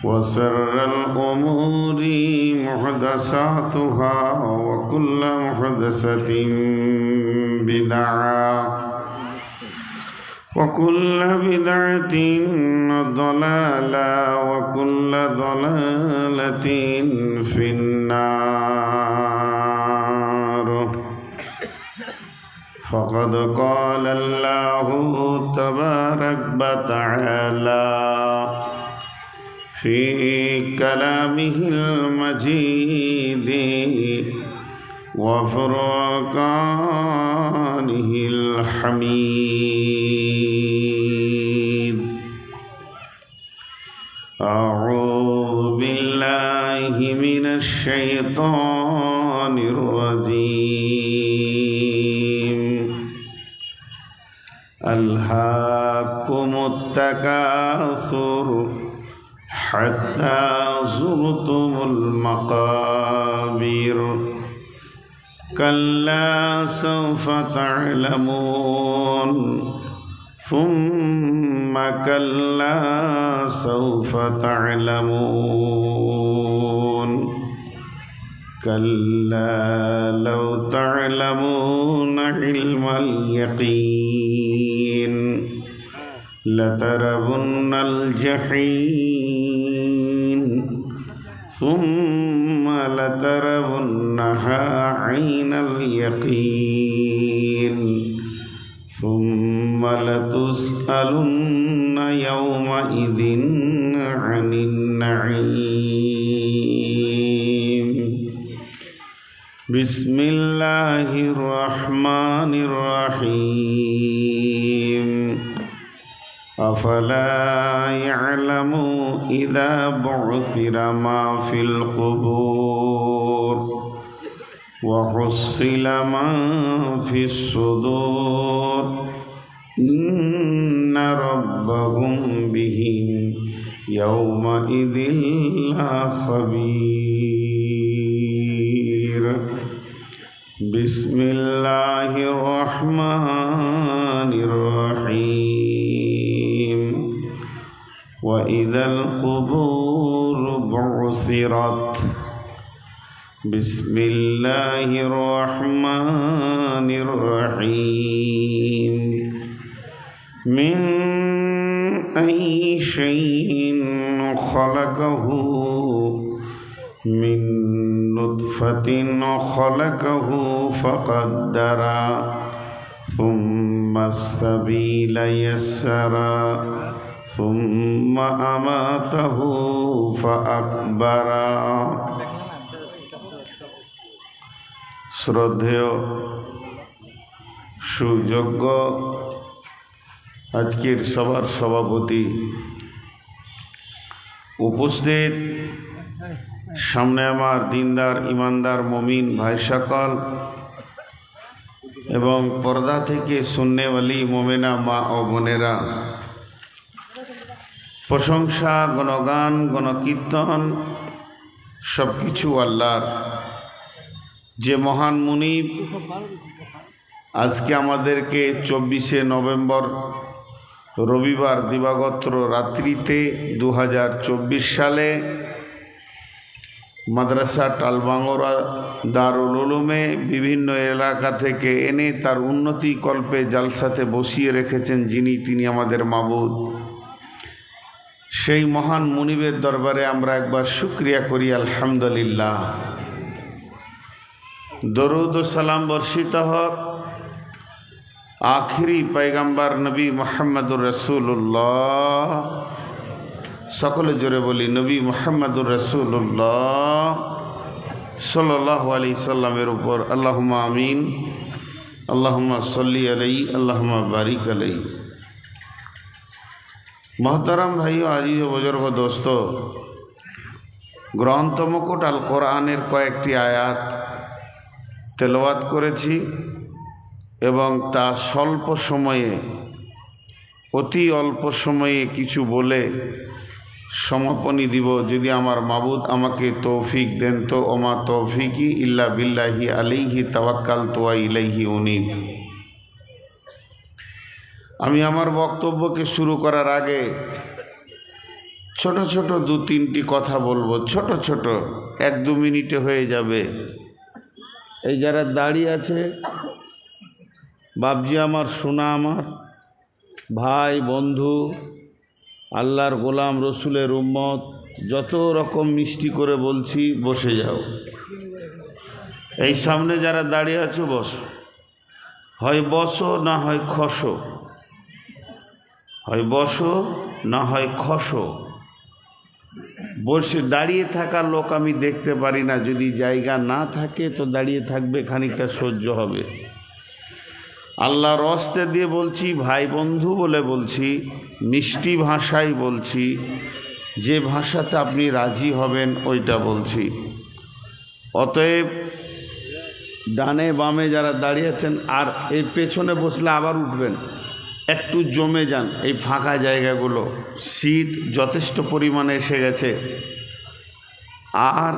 وشر الأمور محدثاتها وكل محدثة بدعة وكل بدعة ضلالة وكل ضلالة في النار. فقد قال الله تبارك وتعالى في كلامه المجيد وفرقانه الحميد. أعوذ بالله من الشيطان الرجيم. ألهاكم التكاثر حتى زرتم المقابر كلا سوف تعلمون ثم كلا سوف تعلمون كلا لو تعلمون علم اليقين لترون الجحيم ثم لترونها عين اليقين ثم لتسألن يومئذ عن النعيم. بسم الله الرحمن الرحيم. أفلا يعلم إذا بعثر ما في القبور وحصل ما في الصدور إن ربهم بهم يومئذ لخبير. بسم الله الرحمن الرحيم. وإذا القبور بعثرت. بسم الله الرحمن الرحيم. من أي شيء خلقه؟ من نطفة خلقه فقدر ثم السبيل يسر ثم أماته فأكبر. শ্রদ্ধেয় সুযোগ্য আজকের সভার সভাপতি, উপস্থিত সামনে আমার দিনদার ইমানদার মমিন ভাই সকল এবং পর্দা থেকে সুন্নেওয়ালি মোমেনা মা ও বোনেরা, প্রশংসা, গণগান, গণকীর্তন সব কিছু আল্লাহর। যে মহান মুনিব আজকে আমাদেরকে 24শে নভেম্বর রবিবার দিবাগত রাত্রিতে 2024 সালে মাদ্রাসা টালবাঙ্গরা দারুল উলুমে বিভিন্ন এলাকা থেকে এনে তার উন্নতি কল্পে জালসাতে বসিয়ে রেখেছেন যিনি, তিনি আমাদের মাবুদ। সেই মহান মুনিবের দরবারে আমরা একবার শুকরিয়া করি, আলহামদুলিল্লাহ। দরুদ ও সালাম বর্ষিত হোক আখিরি পয়গম্বর নবী মুহাম্মদুর রাসূলুল্লাহ, সকলে জোরে বলি নবী মুহাম্মদুর রাসূলুল্লাহ সাল্লাল্লাহু আলাইহি সাল্লামের উপর। আল্লাহুম্মা আমিন, আল্লাহুম্মা সাল্লি আলাইহি, আল্লাহুম্মা বারিক আলাইহি। মহতারাম ভাই ও আজিজ ও বুজুর্গ দোস্ত, গ্রন্থ মুকুট আল কোরআনের কয়েকটি আয়াত তেলাওয়াত করেছি এবং তা স্বল্প সময়ে, অতি অল্প সময়ে কিছু বলে সমাপনী দিব, যদি আমার মাবুদ আমাকে তৌফিক দেন তো। ওমা তৌফিকি ইল্লা বিল্লাহি আলাইহি তাওয়াক্কালতু ওয়া ইলাইহি উনীব। আমি আমার বক্তব্যকে শুরু করার আগে ছোট ছোট দু তিনটি কথা বলবো, ছোট ছোট, 1-2 মিনিটে হয়ে যাবে। এই যারা দাঁড়িয়ে আছে, বাপজি আমার, সোনা আমার, ভাই বন্ধু, আল্লাহর গোলাম, রসুলের উম্মত, যত রকম মিষ্টি করে বলছি, বসে যাও। এই সামনে যারা দাঁড়িয়ে আছো বসো, হয় বসো না হয় খসো, হয় বসো না হয় খসো। বসে দাঁড়িয়ে থাকা লোক আমি দেখতে পারি না, যদি জায়গা না থাকে তো দাঁড়িয়ে থাকবে, খানিকটা সহ্য হবে। আল্লাহর রস্তে দিয়ে বলছি, ভাই বন্ধু বলে বলছি, মিষ্টি ভাষায় বলছি, যে ভাষাতে আপনি রাজি হবেন ওইটা বলছি। অতএব ডানে বামে যারা দাঁড়িয়ে আছেন, আর এই পেছনে বসলে আবার উঠবেন, একটু জমে যান এই ফাঁকা জায়গাগুলো, শীত যথেষ্ট পরিমাণে এসে গেছে। আর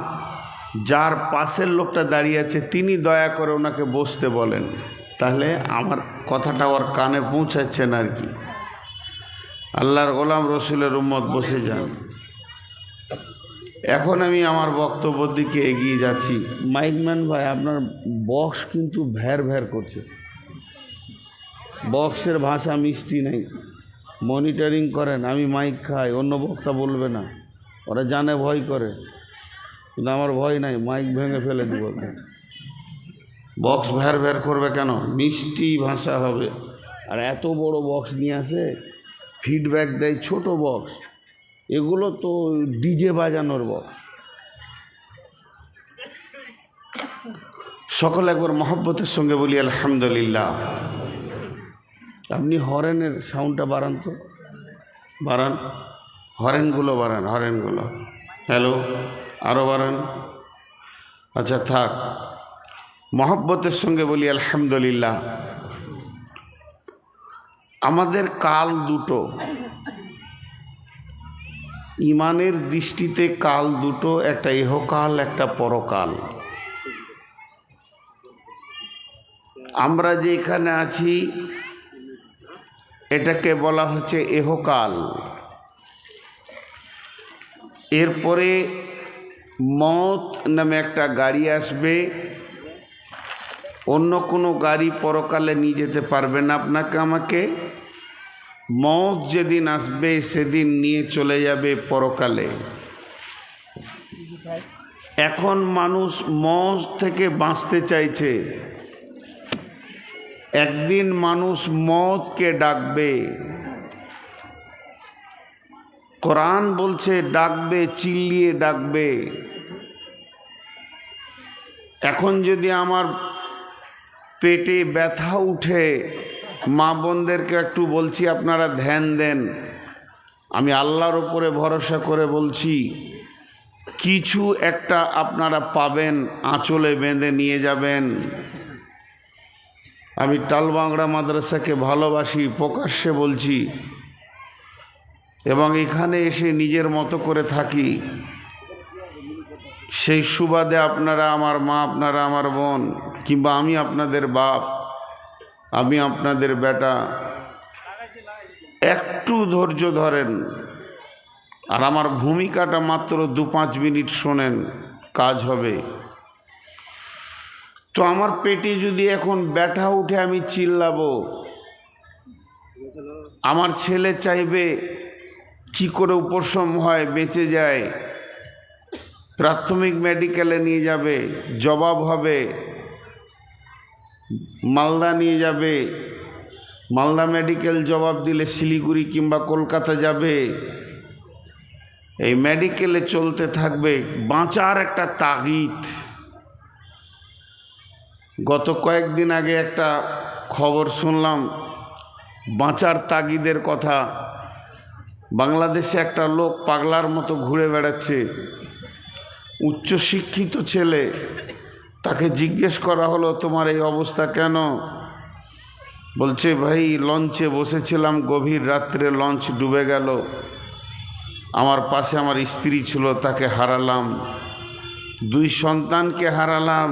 যার পাশের লোকটা দাঁড়িয়ে আছে তিনি দয়া করে ওনাকে বসতে বলেন, তাহলে আমার কথাটা ওর কানে পৌঁছাচ্ছেন আর কি। আল্লাহর গোলাম, রসুলের উম্মত, বসে যান। এখন আমি আমার বক্তব্যের দিকে এগিয়ে যাচ্ছি। মাইকম্যান ভাই, আপনার বক্স কিন্তু ভ্যার ভ্যার করছে, বক্সের ভাষা মিষ্টি নেই, মনিটরিং করেন। আমি মাইক খাই, অন্য বক্তা বলবে না, ওরা জানে ভয় করে, কিন্তু আমার ভয় নাই, মাইক ভেঙে ফেলে দিব। বক্স ভ্যার ভ্যার করবে কেন? মিষ্টি ভাষা হবে। আর এত বড় বক্স নিয়ে আসে, ফিডব্যাক দেয় ছোট বক্স, এগুলো তো ডিজে বাজানোর বক্স। সকলে একবার মহব্বতের সঙ্গে বলি আলহামদুলিল্লাহ। আপনি হরেনের সাউন্ডটা বাড়ান তো, বাড়ান, হরেনগুলো বাড়ান, হরেনগুলো। হ্যালো, আরও বাড়ান। আচ্ছা থাক, মহব্বতের সঙ্গে বলি আলহামদুলিল্লাহ। আমাদের কাল দুটো, ইমানের দৃষ্টিতে কাল দুটো, একটা ইহকাল, একটা পরকাল। আমরা যে এখানে আছি এটাকে বলা হচ্ছে ইহকাল। এরপরে মওত নামে একটা গাড়ি আসবে, অন্য কোনো গাড়ি পরকালে নিয়ে যেতে পারবে না আপনাকে আমাকে। মওত যেদিন আসবে সেদিন নিয়ে চলে যাবে পরকালে। এখন মানুষ মওত থেকে বাঁচতে চাইছে, একদিন মানুষ মওতকে ডাকবে। কোরআন বলছে ডাকবে, চিল্লিয়ে ডাকবে। এখন যদি আমার পেটে ব্যথা উঠে, মা বোনদেরকে একটু বলছি আপনারা ধ্যান দেন, আমি আল্লাহর উপরে ভরসা করে বলছি, কিছু একটা আপনারা পাবেন, আঁচলে বেঁধে নিয়ে যাবেন। আমি টালবাংড়া মাদ্রাসাকে ভালোবাসি, প্রকাশ্যে বলছি, এবং এখানে এসে নিজের মতো করে থাকি। সেই সুবাদে আপনারা আমার মা, আপনারা আমার বোন, কিংবা আমি আপনাদের বাপ, আমি আপনাদের বেটা, একটু ধৈর্য ধরেন আর আমার ভূমিকাটা মাত্র 2-5 মিনিট শোনেন, কাজ হবে। তো আমার পেটে যদি এখন ব্যথা উঠে আমি চিল্লাবো, আমার ছেলে চাইবে কি করে উপশম হয়, বেঁচে যায়, প্রাথমিক মেডিকেলে নিয়ে যাবে, জবাব হবে, মালদা নিয়ে যাবে, মালদা মেডিকেল জবাব দিলে শিলিগুড়ি কিংবা কলকাতা যাবে, এই মেডিকেলে চলতে থাকবে। বাঁচার একটা তাগিদ। গত কয়েকদিন আগে একটা খবর শুনলাম, বাঁচার তাগিদের কথা। বাংলাদেশে একটা লোক পাগলার মতো ঘুরে বেড়াচ্ছে, উচ্চশিক্ষিত ছেলে। তাকে জিজ্ঞেস করা হলো, তোমার এই অবস্থা কেন? বলছে, ভাই লঞ্চে বসেছিলাম, গভীর রাত্রে লঞ্চ ডুবে গেল, আমার পাশে আমার স্ত্রী ছিল, তাকে হারালাম, 2 সন্তানকে হারালাম,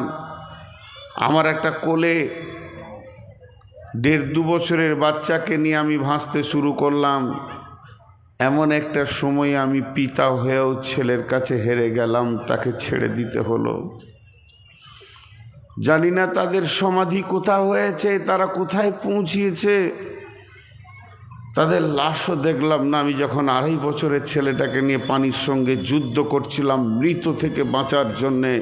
আমার একটা কোলে 1.5-2 বছরের বাচ্চাকে নিয়ে আমি ভাসতে শুরু করলাম। এমন একটা সময় আমি পিতা হয়েও ছেলের কাছে হেরে গেলাম, তাকে ছেড়ে দিতে হলো। জানি না তাদের সমাধি কোথা হয়েছে, তারা কোথায় পৌঁছিয়েছে, তাদের লাশও দেখলাম না। আমি যখন 2.5 বছরের ছেলেটাকে নিয়ে পানির সঙ্গে যুদ্ধ করছিলাম মৃত থেকে বাঁচার জন্যে,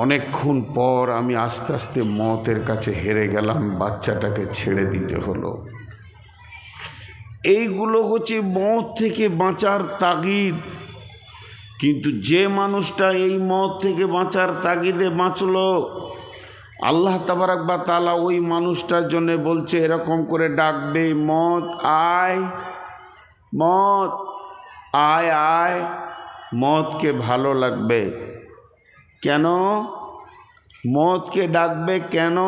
অনেকক্ষণ পর আমি আস্তে আস্তে মতের কাছে হেরে গেলাম, বাচ্চাটাকে ছেড়ে দিতে হলো। এইগুলো হচ্ছে মত থেকে বাঁচার তাগিদ। কিন্তু যে মানুষটা এই মত থেকে বাঁচার তাগিদে বাঁচল, আল্লাহ তাবারাক ওয়া তাআলা ওই মানুষটার জন্য বলছে, এরকম করে ডাকবে, মত আয়, মত আয় আয়। মতকে ভালো লাগবে কেন? মতকে ডাকবে কেন?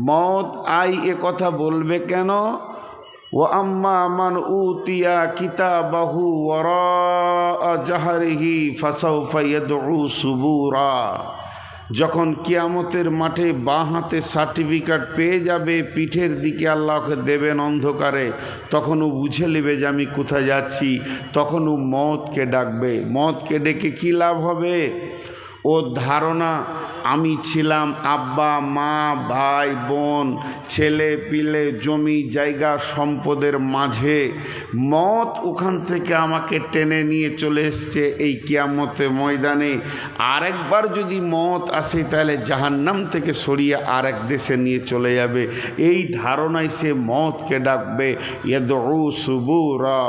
মত আই এ কথা বলবে কেন? ও আম্মা মান উতিয়া কিতাবাহু ওয়ারা জাহরিহি ফাসাউফা ইয়াদউ সুবুরা। যখন কিয়ামতের মাঠে বাঁ হাতে সার্টিফিকেট পেয়ে যাবে, পিঠের দিকে আল্লাহকে দেবেন অন্ধকারে, তখন ও বুঝে নেবে যে আমি কোথায় যাচ্ছি। তখন ও মতকে ডাকবে। মতকে ডেকে কী লাভ হবে? ওর ধারণা আমি ছিলাম আব্বা মা ভাই বোন ছেলে পিলে জমি জায়গা সম্পদের মাঝে। মত ওখান থেকে আমাকে টেনে নিয়ে চলে এসছে এই কিয়ামতে ময়দানে। আরেকবার যদি মত আসে তাহলে জাহান্নাম থেকে সরিয়ে আরেক দেশে নিয়ে চলে যাবে। এই ধারণায় সে মতকে ডাকবে। ইয়াদউ সুবুরা।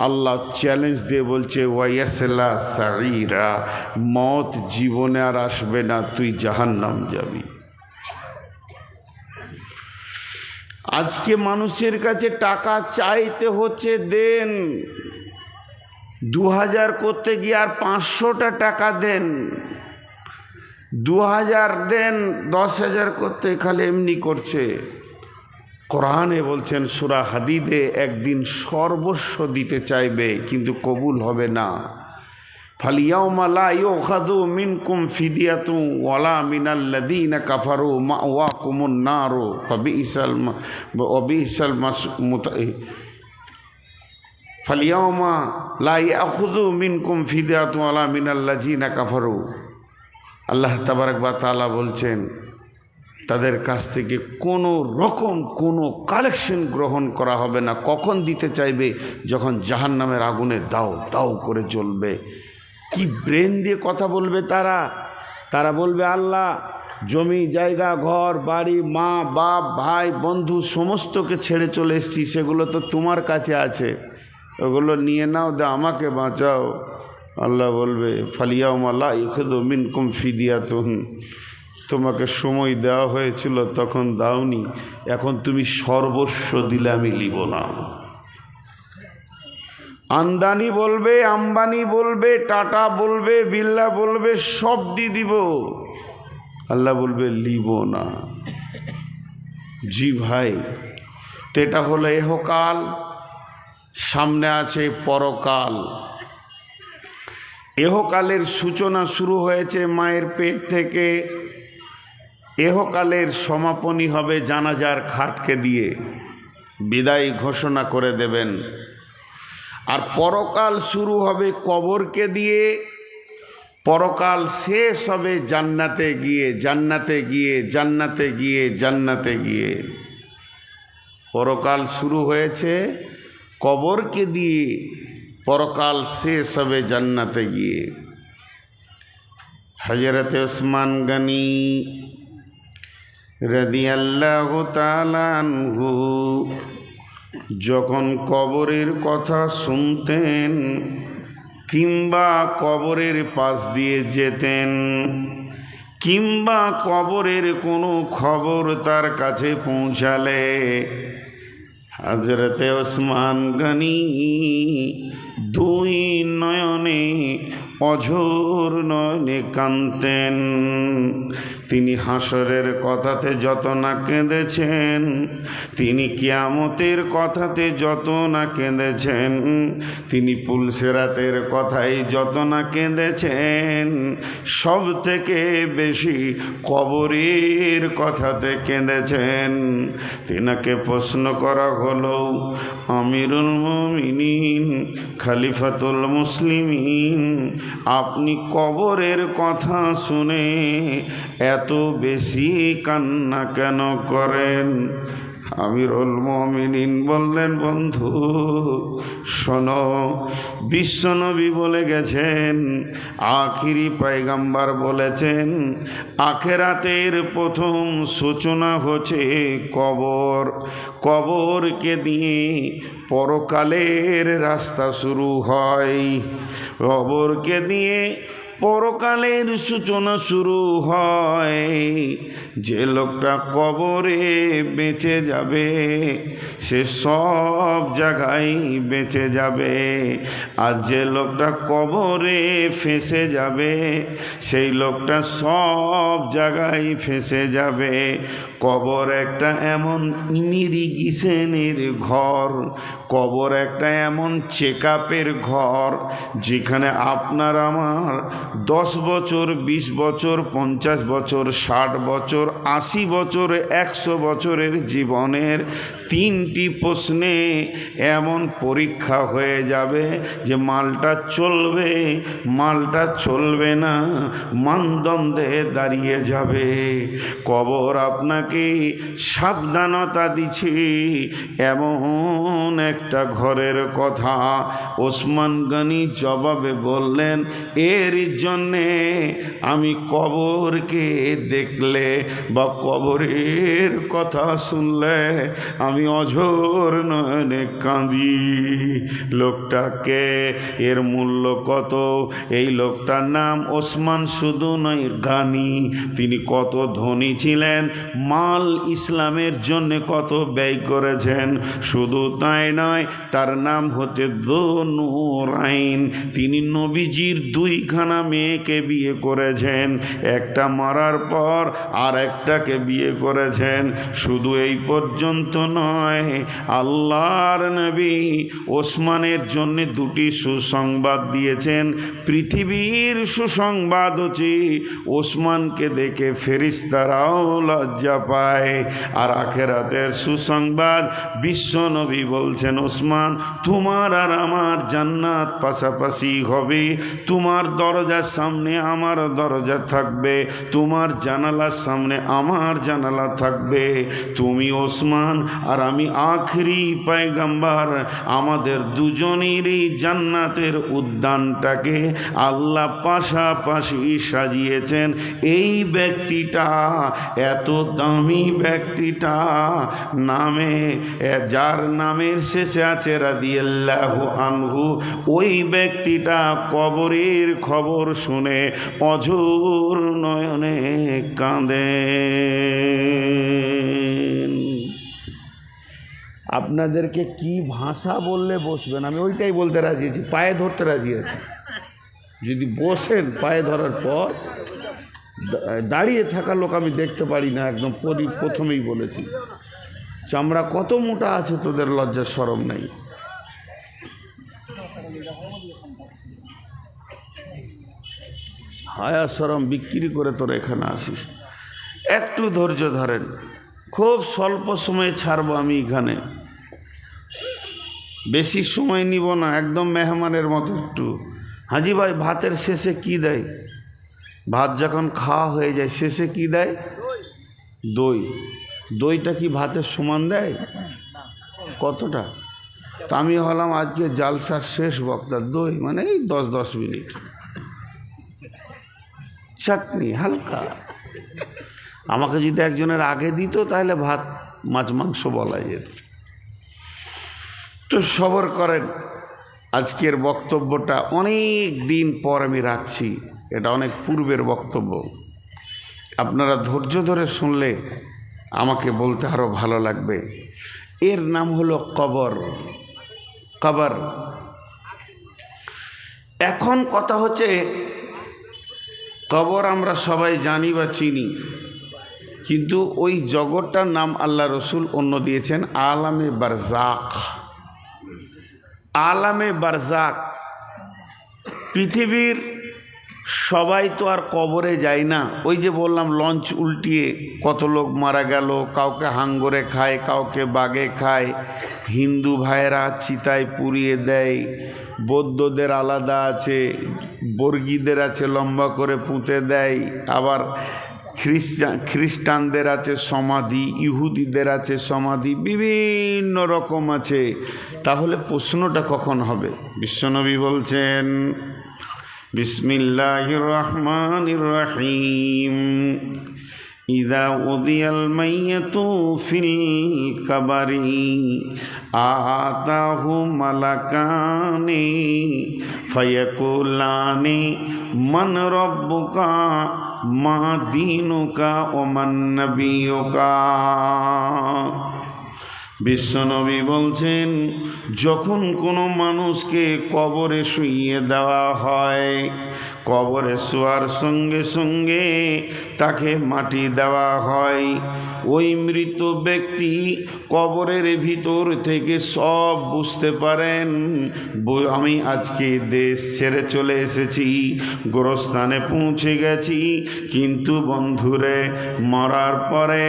আল্লাহ চ্যালেঞ্জ দিয়ে বলছে ওয়াইয়াসলা সাঈরা, মত জীবনে আর আসবে না, তুই জাহান্নাম যাবি। আজকে মানুষের কাছে টাকা চাইতে হচ্ছে দেন। 2000 করতে গিয়ে আর 500টা টাকা দেন। 2000 দেন, 10,000 করতে খালি এমনি করছে। কোরআনে বলছেন সূরা হাদিদে, একদিন সর্বস্ব দিতে চাইবে কিন্তু কবুল হবে না। ফালিয়াউমা লা ইউখাযু মিনকুম ফিদিয়াতুন ওয়ালা মিনাল্লাযীনা কাফারু মাওয়াকুমুন নারু ফাবিইসাল ফালিয়াউমা লা ইয়াখুযু মিনকুম ফিদিয়াতুন ওয়ালা মিনাল্লাযীনা কাফারু। আল্লাহ তাবারাক ওয়া তাআলা বলছেন, তাদের কাছ থেকে কোনো রকম কোনো কালেকশন গ্রহণ করা হবে না। কখন দিতে চাইবে? যখন জাহান্নামের আগুনে দাও দাও করে জ্বলবে। কি ব্রেন দিয়ে কথা বলবে তারা? তারা বলবে, আল্লাহ জমি জায়গা ঘর বাড়ি মা বাপ ভাই বন্ধু সমস্তকে ছেড়ে চলে এসেছি, সেগুলো তো তোমার কাছে আছে, ওগুলো নিয়ে নাও, দে আমাকে বাঁচাও। আল্লাহ বলবে, ফালিয়াউমা লা ইউখাযু মিনকুম ফিদিয়াতুন, তোমাকে সময় দেওয়া হয়েছিল তখন দাওনি, এখন তুমি সর্বস্ব দিলে আমি নিব না। আন্দানি বলবে, আম্বানি বলবে, টাটা বলবে, বিল্লা বলবে, সব দিয়ে দিব, আল্লাহ বলবে লিব না। জি ভাই, তো এটা হলো এহকাল, সামনে আছে পরকাল। এহকালের সূচনা শুরু হয়েছে মায়ের পেট থেকে। এহকালের সমাপনী হবে জানাজার খাটকে দিয়ে, বিদায় ঘোষণা করে দেবেন। আর পরকাল শুরু হবে কবরকে দিয়ে। পরকাল শেষ হবে জান্নাতে গিয়ে, জান্নাতে গিয়ে, জান্নাতে গিয়ে, জান্নাতে গিয়ে। পরকাল শুরু হয়েছে কবরকে দিয়ে, পরকাল শেষ হবে জান্নাতে গিয়ে। হযরতে ওসমান গনি রাদিয়াল্লাহু তাআলা আনহু যখন কবরের কথা শুনতেন কিংবা কবরের পাশ দিয়ে যেতেন কিংবা কবরের কোনো খবর তার কাছে পৌঁছালে, হযরতে ওসমান গনি দুই নয়নে অঝোর নয়নে কাঁদতেন। তিনি হাসরের কথাতে যত না কেঁদেছেন, তিনি কিয়ামতের কথাতে যত না কেঁদেছেন, তিনি পুলসেরাতের কথাই যত না কেঁদেছেন, সব থেকে বেশি কবরের কথাতে কেঁদেছেন। তিনাকে প্রশ্ন করা হলো, আমিরুল মুমিনিন, খলিফাতুল মুসলিমিন, আপনি কবরের কথা শুনে এত বেশি কান্না কেন করেন? আমিরুল মুমিনিন বললেন, বন্ধু শোনো, বিশ্বনবী বলে গেছেন, আখিরি পয়গম্বর বলেছেন, আখেরাতের প্রথম সূচনা হচ্ছে কবর। কবরকে দিয়ে পরকালের রাস্তা শুরু হয়। কবরকে দিয়ে পরকালের সূচনা শুরু হয়। যে লোকটা কবরে বেঁচে যাবে সে সব জায়গায় বেঁচে যাবে, আর যে লোকটা কবরে ফেঁসে যাবে সেই লোকটা সব জায়গায় ফেঁসে যাবে। কবর একটা এমন ইমিগ্রেশনের ঘর, কবর একটা এমন চেকআপের ঘর যেখানে আপনার আমার 10 বছর, 20 বছর, 50 বছর, 60 বছর, 80 বছর, 100 বছরের জীবনের 3টি প্রশ্নে এমন পরীক্ষা হয়ে যাবে যে মালটা চলবে, মালটা চলবে না, মানদণ্ডে দাঁড়িয়ে যাবে। কবর আপনাকে সাবধানতা দিচ্ছে এমন একটা ঘরের কথা। ওসমান গনি জবাবে বললেন, এর জন্যে আমি কবরকে দেখলে বা কবরের কথা শুনলে আমি অঝোর নয়নে কাঁদি। লোকটাকে, এর মূল্য কত? এই লোকটার নাম ওসমান, শুধু নয় গানি। তিনি কত ধনী ছিলেন, মাল ইসলামের জন্য কত ব্যয় করেছেন। শুধু তাই নয়, তার নাম হচ্ছে যুনূরাইন। তিনি নবীজির 2খানা মেয়েকে বিয়ে করেছেন, একটা মারার পর আর একটাকে বিয়ে করেছেন। শুধু এই পর্যন্ত নয়, আল্লাহর নবী ওসমানের জন্য 2টি সুসংবাদ দিয়েছেন। পৃথিবীর সুসংবাদ হচ্ছে ওসমানকে দেখে ফেরেশতারাও লজ্জা পায়, আর আখিরাতের সুসংবাদ বিশ্বনবী বলছেন, ওসমান তোমার আর আমার জান্নাত পাশাপাশি হবে, তোমার দরজার সামনে আমার দরজা থাকবে, তোমার জানালার সামনে আমার জানালা থাকবে। তুমি ওসমান আর আমি আখেরি পয়গম্বর, আমাদের দুজনেরই জান্নাতের উদ্যানটাকে আল্লাহ পাশাপাশি সাজিয়েছেন। এই ব্যক্তিটা, এত দামি ব্যক্তিটা, নামে যার নামের শেষে আছে রাদিয়াল্লাহু আনহু, ওই ব্যক্তিটা কবরের খবর শুনে অঝোর নয়নে কাঁদেন। আপনাদেরকে কি ভাষা বললে বসবেন আমি ওইটাই বলতে রাজি আছি, পায়ে ধরতে রাজি আছি। যদি বসেন, পায়ে ধরার পর দাঁড়িয়ে থাকা লোক আমি দেখতে পারি না, একদম প্রথমেই বলেছি। চামড়া কত মোটা আছে, তোদের লজ্জা শরম নাই। হায়া শরম বিক্রি করে তোরা এখানে আসিস। একটু ধৈর্য ধরেন, খুব স্বল্প সময়ে ছাড়বো আমি এখানে, বেশি সময় নিব না, একদম মেহমানের মতো। একটু হাজি ভাই, ভাতের শেষে কি দেয়? ভাত যখন খাওয়া হয়ে যায় শেষে কি দেয়? দই। দইটা কি ভাতের সমান দেয়? কতটা? তা আমি হলাম আজকে জালসার শেষ বক্তা, দই মানে এই 10 মিনিট, চাটনি হালকা। আমাকে যদি একজনের আগে দিত তাহলে ভাত মাছ মাংস বলা যেত। তো সবর করেন, আজকের বক্তব্যটা অনেক দিন পর আমি রাখছি, এটা অনেক পূর্বের বক্তব্য। আপনারা ধৈর্য ধরে শুনলে আমাকে বলতে আরও ভালো লাগবে। এর নাম হলো কবর। এখন কথা হচ্ছে, কবর আমরা সবাই জানি বা চিনি, কিন্তু ওই জগৎটার নাম আল্লাহ রসুল অন্য দিয়েছেন আলামে বারজাক। আলামে বারজাক। পৃথিবীর সবাই তো আর কবরে যায় না। ওই যে বললাম লঞ্চ উল্টিয়ে কত লোক মারা গেল, কাউকে হাঙ্গরে খায়, কাউকে বাগে খায়, হিন্দু ভাইয়েরা চিতায় পুড়িয়ে দেয়, বৌদ্ধদের আলাদা আছে, বর্গীদের আছে লম্বা করে পুঁতে দেয়, আবার খ্রিস্টানদের আছে সমাধি, ইহুদিদের আছে সমাধি, বিভিন্ন রকম আছে। তাহলে প্রশ্নটা কখন হবে? বিশ্বনবী বলছেন বিসমিল্লাহির রহমানির রহিম, ইযা উদিয়াল মাইয়াতু ফিল কাবারি আতাহু মালাকানি ফায়াকুলানি মান রাব্বুকা মা দীনুকা ওয়া মান নাবিয়ুকা। বিশ্বনবী বলছেন, যখন কোনো মানুষকে কবরে শুইয়ে দেওয়া হয়, কবরে শোয়ার সঙ্গে সঙ্গে তাকে মাটি দেওয়া হয়। ওই মৃত ব্যক্তি কবরের ভিতর থেকে সব বুঝতে পারেন, আমি আজকে দেশ ছেড়ে চলে এসেছি, গোরস্থানে পৌঁছে গেছি। কিন্তু বন্ধুরে, মরার পরে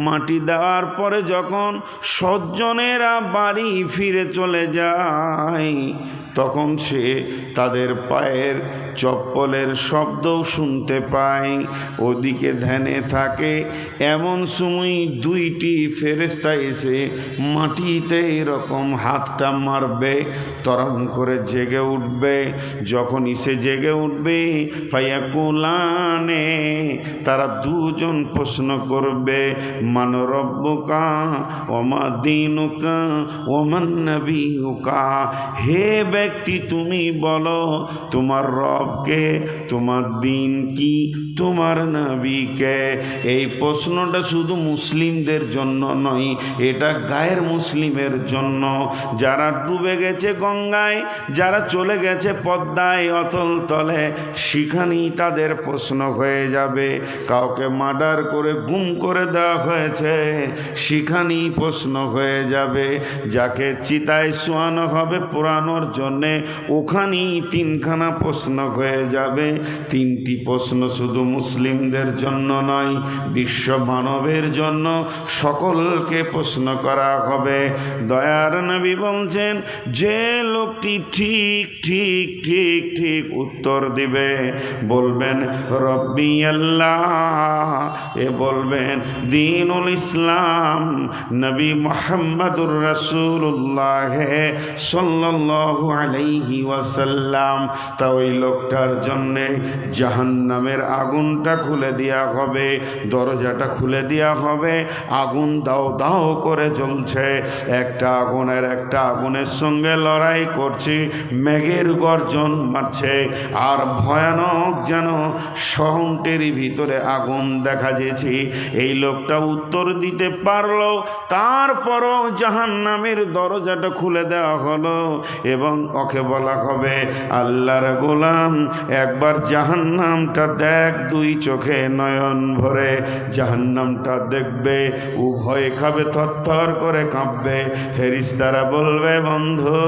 মাটি দেওয়ার পরে যখন স্বজনেরা বাড়ি ফিরে চলে যায়, তখন সে তাদের পায়ের চপ্পলের শব্দও শুনতে পায়। ওদিকে ধ্যানে থাকে, এমন সময় দুইটি ফেরেশতা এসে মাটিতে এরকম হাতটা মারবে, তরম করে জেগে উঠবে। যখনই সে জেগে উঠবে, ফায়াকুলানে, তারা দুজন প্রশ্ন করবে, মান রব্বুকা ওয়া মা দীনুকা ওয়া মান নাবিয়ুকা। হে ব্যক্তি, তুমি বলো তোমার রবকে, তোমার দিন কি, তোমার নবীকে। এই প্রশ্নটা শুধু মুসলিমদের জন্য নয়, এটা গায়ের মুসলিমের জন্য। যারা ডুবে গেছে গঙ্গায়, যারা চলে গেছে পদ্মায় অতল তলে, সেখানেই তাদের প্রশ্ন হয়ে যাবে। কাউকে মার্ডার করে গুম করে দেওয়া হয়েছে, সেখানেই প্রশ্ন হয়ে যাবে। যাকে চিতায় শোয়ানো হবে পোড়ানোর জন্যে, ওখানেই তিনখানা প্রশ্ন হয়ে যাবে। তিনটি প্রশ্ন শুধু মুসলিমদের জন্য নয়, বিশ্ব মানবের জন্য, সকলকে প্রশ্ন করা হবে। দয়ার নবী বলছেন, যে লোকটি ঠিক ঠিক ঠিক ঠিক উত্তর দিবে, বলবেন রব্বি আল্লাহ, এ বলবেন দ্বীনুল ইসলাম, নবী মুহাম্মদুর রাসূলুল্লাহ সাল্লাল্লাহু আলাইহি ওয়াসাল্লাম, তা ওই লোকটার জন্যে জাহান্নামের আগুনটা খুলে দেওয়া হবে, দরজাটা খুলে দেওয়া হবে। আগুন দাও দাও করে জ্বলছে, একটা আগুনের সঙ্গে লড়াই করছে, মেঘের গর্জন মারছে, আর ভয়ানক যেন শহরটির ভিতরে আগুন দেখা যেছে। এই লোকটা উত্তর দিতে পারলো, তারপরও জাহান্নামের দরজাটা খুলে দেওয়া হলো এবং ওকে বলা হবে, আল্লাহর গোলাম, একবার জাহান্নামটা দেখ, দুই চোখে নয়ন ভরে জাহান্নামটা দেখবে, ও ভয় খাবে, থরথর করে কাঁপবে। ফেরেশতারা বলবে, বন্ধু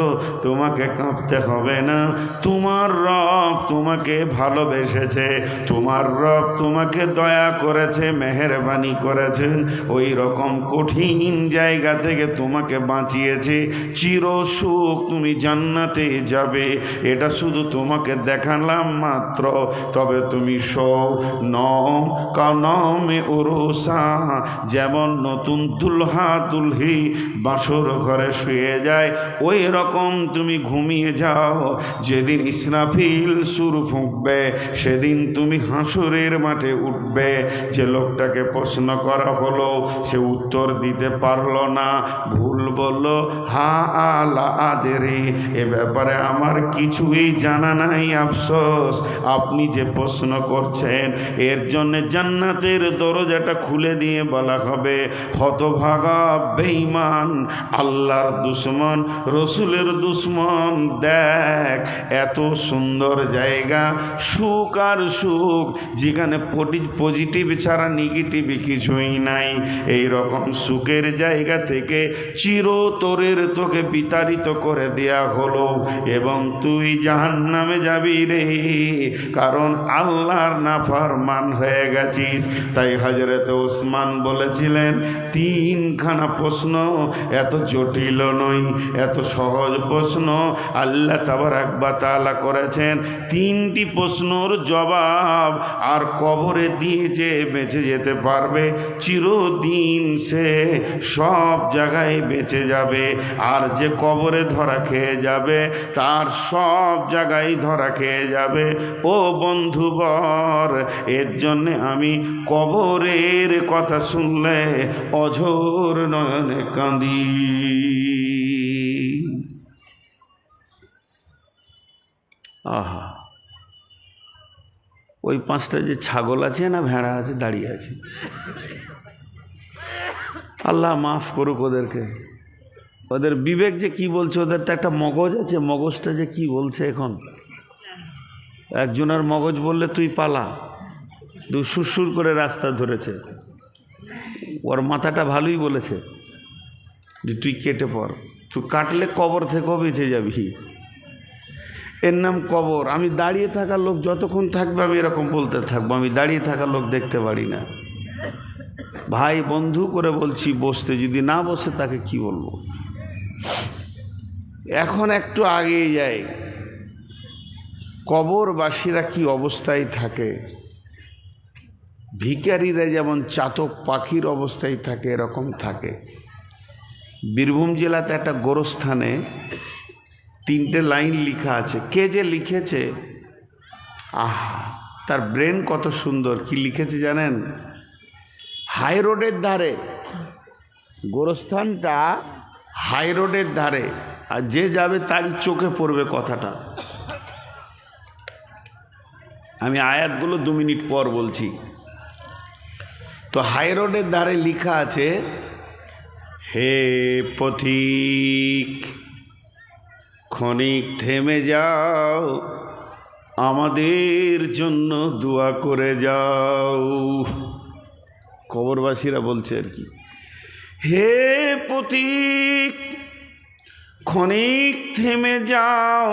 তোমাকে কাঁপতে হবে না, তোমার রব তোমাকে ভালোবেসেছে, তোমার রব তোমাকে দয়া করেছে, মেহেরবানি করেছেন, ওই রকম কঠিন জায়গা থেকে তোমাকে বাঁচিয়েছে, চির সুখ, তুমি জান্নাতে যাবে। এটা শুধু তোমাকে দেখালাম মাত্র, তবে তুমি কানমে উরুসা, যেমন নতুন দুলহা দুলহি বাসর ঘরে শুয়ে যায়, ওই রকম তুমি ঘুমিয়ে যাও। যেদিন ইসরাফিল সুর ফুঁকবে, সেদিন তুমি হাসরের মাঠে উঠবে। যে লোকটাকে প্রশ্ন করা হলো, সে উত্তর দিতে পারলো না, ভুল বলল, হা আলা আদেরি, এ ব্যাপারে আমার কিছুই জানা নাই, আফসোস। আপনি যে প্রশ্ন করছেন, এর জন্য জান্নাতের দরজাটা খুলে দিয়ে বলা হবে, হতভাগা বেঈমান, আল্লাহর দুশমন, রসুলের দুশমন, দেখ এত সুন্দর জায়গা, সুখ আর সুখ, যেখানে পজিটিভ ছাড়া নেগেটিভ কিছুই নাই। এই রকম সুখের জায়গা থেকে চিরতরের তোকে বিতাড়িত করে দেয়া হলো এবং তুই জাহান্নামে যাবি রে, কারণ আল্লাহর নাফরমান হয়ে গেছিস। তাই হযরত ওসমান বলেছিলেন, তিনখানা প্রশ্ন এত জটিল নয়, এত সহজ প্রশ্ন আল্লাহ তাবারাক ওয়া তাআলা করেছেন। তিনটি প্রশ্নর জবাব আর কবরে দিয়ে যে বেঁচে যেতে পারবে, চিরদিন সে সব জায়গায় বেঁচে যাবে। আর যে কবরে ধরা খেয়ে যাবে, তার সব জায়গায় ধরা খেয়ে যাবে। ও বন্ধুবর, এর জন্যে আমি কবরের কথা শুনলে অঝোর নয়নে কাঁদি। আহা, ওই পাঁচটা যে ছাগল আছে না, ভেড়া আছে, দাঁড়িয়ে আছে, আল্লাহ মাফ করুক ওদেরকে। ওদের বিবেক যে কি বলছে, ওদের তো একটা মগজ আছে, মগজটা যে কি বলছে এখন। একজনের মগজ বললে তুই পালা, তুই সুরসুর করে রাস্তা ধরেছে। ওর মাথাটা ভালোই বলেছে যে তুই কেটে পড়, তুই কাটলে কবর থেকেও বেঁচে যাবি। এর নাম কবর। আমি দাঁড়িয়ে থাকা লোক যতক্ষণ থাকবে আমি এরকম বলতে থাকবো, আমি দাঁড়িয়ে থাকা লোক দেখতে পারি না। ভাই বন্ধু করে বলছি বসতে, যদি না বসে তাকে কি বলবো। এখন একটু আগে যাই, কবরবাসীরা কি অবস্থায় থাকে। ভিখারিরা যেমন চাতক পাখির অবস্থায় থাকে, এরকম থাকে। বীরভূম জেলাতে একটা গোরস্থানে 3টে লাইন লেখা আছে। কে যে লিখেছে, আহা, তার ব্রেন কত সুন্দর। কি লিখেছে জানেন? হাই রোডের ধারে, গোরস্থানটা হাই রোডের ধারে, আর যে যাবে তারই চোখে পড়বে কথাটা। আমি আয়াতগুলো 2 মিনিট পর বলছি। তো হাই রোডের ধারে লেখা আছে, হে পথিক, ক্ষণিক থেমে যাও, আমাদের জন্য দোয়া করে যাও। কবরবাসীরা বলছে আর কি, হে পথিক, ক্ষণিক থেমে যাও,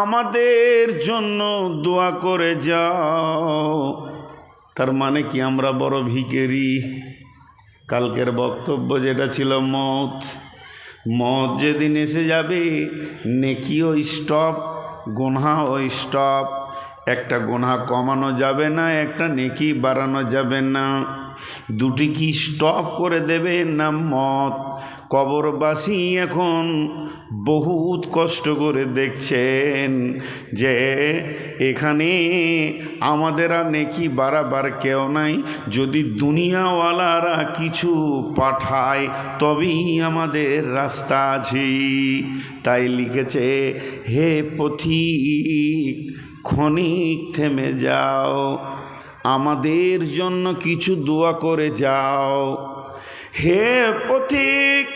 আমাদের জন্য দোয়া করে যাও। তার মানে কি, আমরা বড় ভিখারি। কালকের বক্তব্য যেটা ছিল, মত যেদিন এসে যাবে, নেকিও স্টপ, গুনাহও স্টপ। একটা গুনাহ কমানো যাবে না, একটা নেকি বাড়ানো যাবে না। দুটি কি স্টপ করে দেবে না মত। কবরবাসী এখন বহুত কষ্ট করে দেখছেন যে এখানে আমাদের আর নেকি বাড়াবার কেউ নাই। যদি দুনিয়াওয়ালারা কিছু পাঠায় তবেই আমাদের রাস্তা আছে। তাই লিখেছে, হে পথিক, ক্ষণিক থেমে যাও, আমাদের জন্য কিছু দোয়া করে যাও। হে পথিক,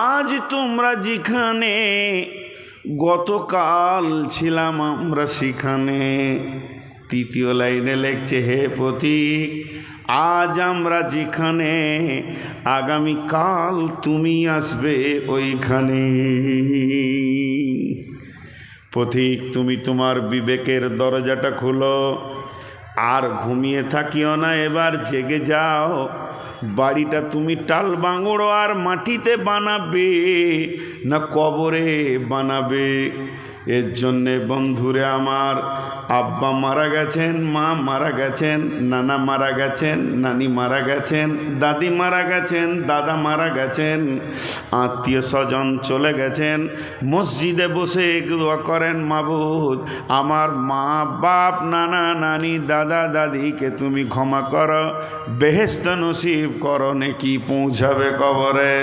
আজ তোমরা যেখানে, গতকাল ছিলাম আমরা সেখানে। 3য় লাইনে লিখছে, হে পথিক, আজ আমরা যেখানে, আগামীকাল তুমি আসবে ওইখানে। পথিক, তুমি তোমার বিবেকের দরজাটা খুলো, আর ঘুমিয়ে থাকিও না, এবার জেগে যাও। বাড়িটা তুমি টাল বাঙড়ো আর মাটিতে বানাবে না কবরে বানাবে? এর জন্যে বন্ধুরে আমার, আব্বা মারা গেছেন, মা মারা গেছেন, নানা মারা গেছেন, নানি মারা গেছেন, দাদি মারা গেছেন, দাদা মারা গেছেন, আত্মীয় স্বজন চলে গেছেন। মসজিদে বসে দোয়া করেন, মাবুদ আমার মা বাপ, নানা নানি, দাদা দাদিকে তুমি ক্ষমা করো, বেহেশত নসিব করো, নেকি পৌঁছাবে কবরে।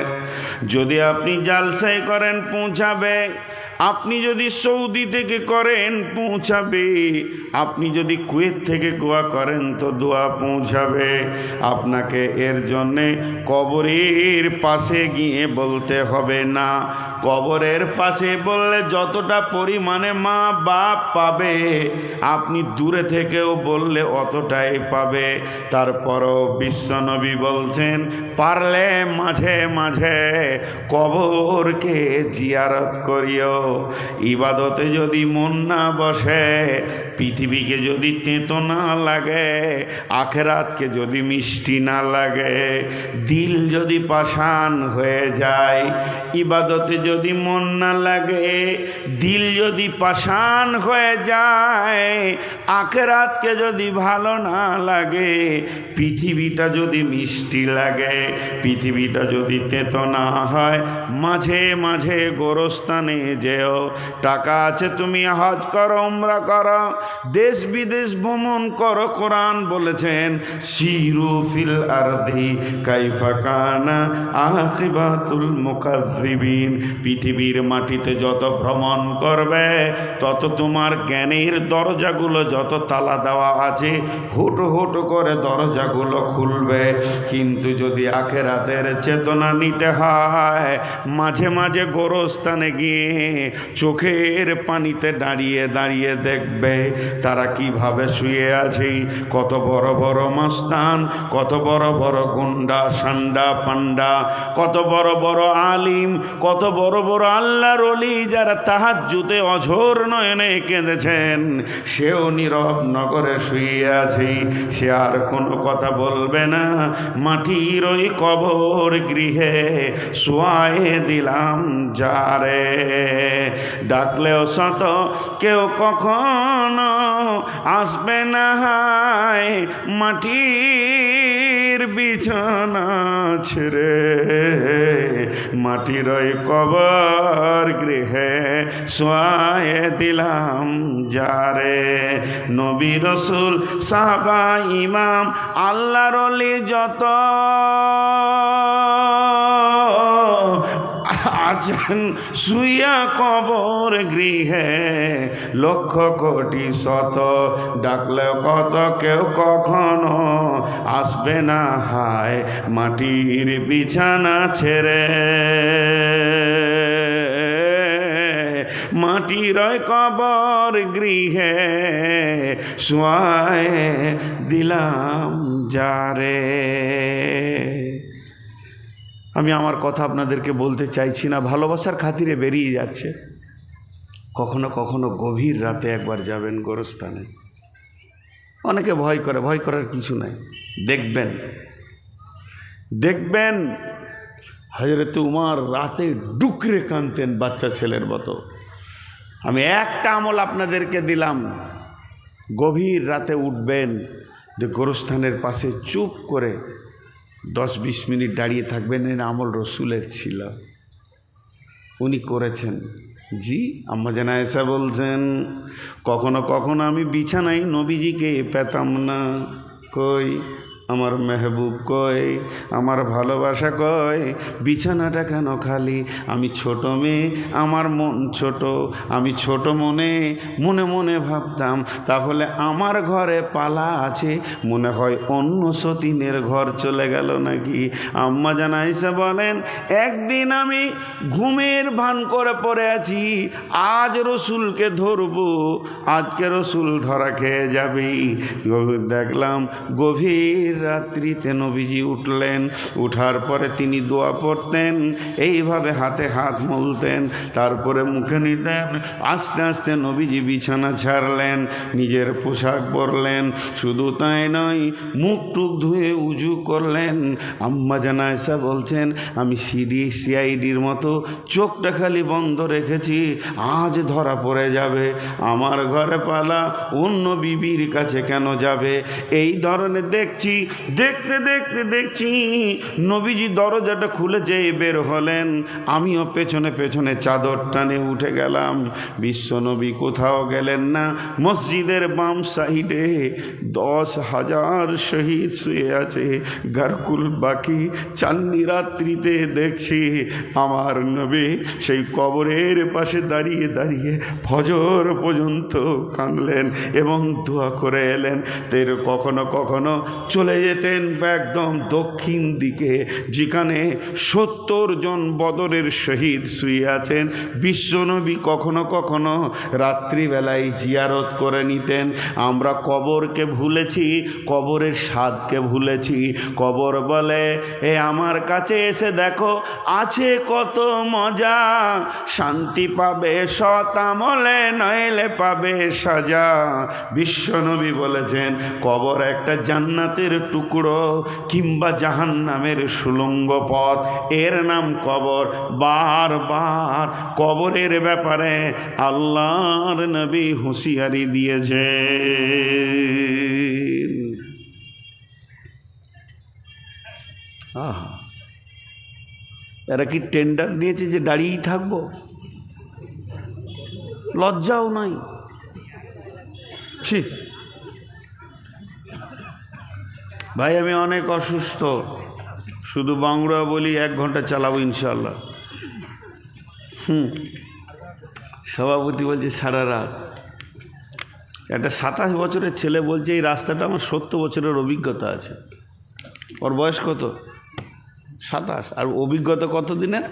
যদি আপনি জালসাই করেন পৌঁছাবে, আপনি যদি সৌদি থেকে করেন পৌঁছাবে, আপনি যদি কুয়েত থেকে দোয়া করেন তো দোয়া পৌঁছাবে। আপনাকে এর জন্যে কবরের পাশে গিয়ে বলতে হবে না। কবরের পাশে বললে যতটা পরিমাণে মা বাপ পাবে, আপনি দূরে থেকেও বললে অতটাই পাবে। তারপরও বিশ্বনবী বলছেন, পারলে মাঝে মাঝে কবরকে জিয়ারত করিও। ইবাদতে যদি মন না বসে, পৃথিবীকে যদি তেতো না লাগে, আখেরাতকে যদি মিষ্টি না লাগে, দিল যদি পাষাণ হয়ে যায়, ইবাদতে যদি মন না লাগে, দিল যদি পাষাণ হয়ে যায়, আখেরাতকে যদি ভালো না লাগে, পৃথিবীটা যদি মিষ্টি লাগে, পৃথিবীটা যদি তেতো না হয়, মাঝে মাঝে গোরস্থানে যেও। টাকা আছে তুমি হজ করো, উমরা করো, দেশ বিদেশ ভ্রমণ করো। কোরআন বলেছেন, সিরু ফিল আরদি কাইফা কানা আকিবাতুল মুকাজ্জিবিন। পৃথিবীর মাটিতে যত ভ্রমণ করবে, তত তোমার জ্ঞানের দরজাগুলো যত তালা দেওয়া আছে, হুটো হুটো করে দরজাগুলো খুলবে। কিন্তু যদি আখেরাতের চেতনা নিতে হয়, মাঝে মাঝে গোরস্থানে গিয়ে চোখের পানিতে দাঁড়িয়ে দাঁড়িয়ে দেখবে তারা কিভাবে শুয়ে আছে। কত বড় বড় মাস্তান, কত বড় বড় গুন্ডা সান্ডা পান্ডা, কত বড় বড় আলিম, কত বড় বড় আল্লাহর ওলি, যারা তাহাজ্জুদে অঝোর নয়নে কেঁদেছেন, সেও নীরব নগরে শুয়ে আছে। সে আর কোনো কথা বলবে না। মাটির ওই কবর গৃহে শোয়ায়ে দিলাম যারে, ডাকলেও শত কেউ কখনো আসবে না। মাটির বিছানা ছেড়ে মাটির ওই কবর গৃহে শোয়ায়ে দিলাম যারে। নবী রসুল সাহাবা ইমাম আল্লাহর ওলি যত আছেন শুইয়া কবর গৃহে, লক্ষ কোটি শত ডাকলে কত কেউ কখনো আসবে না। হায় মাটির বিছানা ছেড়ে মাটির কবর গৃহে শোয়ায়ে দিলাম যারে। আমি আমার কথা আপনাদেরকে বলতে চাইছি না, ভালোবাসার খাতিরে বেরিয়ে যাচ্ছে। কখনো কখনো গভীর রাতে একবার যাবেন গোরস্থানে। অনেকে ভয় করে, ভয় করার কিছু নাই। দেখবেন দেখবেন হযরত উমর রাতে ডুকরে কাঁদতেন বাচ্চা ছেলের মতো। আমি একটা আমল আপনাদেরকে দিলাম, গভীর রাতে উঠবেন, যে গোরস্থানের পাশে চুপ করে 10-20 মিনিট দাঁড়িয়ে থাকবেন। এর আমল রসুলের ছিল, উনি করেছেন। জি, আম্মা জান আয়েশা বলছেন, কখনো কখনো আমি বিছানায় নবীজিকে পেতাম না। কই আমার মেহবুব, কই আমার ভালোবাসা, কই বিছানাটা কেন খালি? আমি ছোট মেয়ে, আমার মন ছোট, আমি ছোট মনে মনে মনে ভাবতাম তাহলে আমার ঘরে পালা আছে, মনে হয় অন্য সতীনের ঘর চলে গেল নাকি। আম্মা জান আয়েশা বলেন, একদিন আমি ঘুমের ভান করে পড়ে আছি, আজ রসুলকে ধরবো, আজকে রসুল ধরা খেয়ে যাবে। দেখলাম গভীর রাত্রিতে নবীজি উঠলেন, উঠার পরে তিনি দোয়া পড়তেন, এইভাবে হাতে হাত মলতেন, তারপরে মুখে নিতেন। আস্তে আস্তে নবীজি বিছানা ছাড়লেন, নিজের পোশাক পরলেন, শুধু তাই নয় মুখ টুক ধুয়ে উজু করলেন। আম্মা জান আয়েশা বলছেন, আমি সিআইডির মতো চোখটা খালি বন্ধ রেখেছি, আজ ধরা পড়ে যাবে, আমার ঘরে পালা অন্য বিবির কাছে কেন যাবে। এই ধরনের দেখছি দেখতে দেখতে দেখছি নবীজি দরজাটা খুলে যেয়ে বের হলেন, আমিও পেছনে পেছনে চাদর টানে উঠে গেলাম। বিশ্বনবী কোথাও গেলেন না। মসজিদের বাম সাইডে 10,000 শহীদ শুয়ে আছে। গারকুল বাকি চাঁদনি রাত্রিতে দেখছি আমার নবী সেই কবরের পাশে দাঁড়িয়ে দাঁড়িয়ে ফজর পর্যন্ত কাঁদলেন এবং দোয়া করে এলেন। তের কখনো কখনো চলে যেতেন একদম দক্ষিণ দিকে, যেখানে 70 জন বদরের শহীদ শুয়ে আছেন। বিশ্বনবী কখনো কখনো রাত্রিবেলায় জিয়ারত করে নিতেন। আমরা কবরকে ভুলেছি, কবরের স্বাদকে ভুলেছি। কবর বলে, এ আমার কাছে এসে দেখো আছে কত মজা, শান্তি পাবে সৎ আমলে, নইলে পাবে সাজা। বিশ্বনবী বলেছেন কবর একটা জান্নাতের টুকরো কিংবা জাহান্নামের সুলঙ্গ পথ, এর নাম কবর। বারবার কবরের ব্যাপারে আল্লাহর নবী হুঁশিয়ারি দিয়েছে। এরা কি টেন্ডার নিয়েছে যে দাঁড়িয়েই থাকবো? লজ্জাও নাই। ঠিক ভাই, আমি অনেক অসুস্থ, শুধু বাংলা বলি 1 ঘন্টা চালাবো ইনশাল্লাহ। সভাপতি বলছে সারা রাত। একটা 27 বছরের ছেলে বলছে এই রাস্তাটা আমার 70 বছরের অভিজ্ঞতা আছে। ওর বয়স কত? 27। আর অভিজ্ঞতা কত দিনের?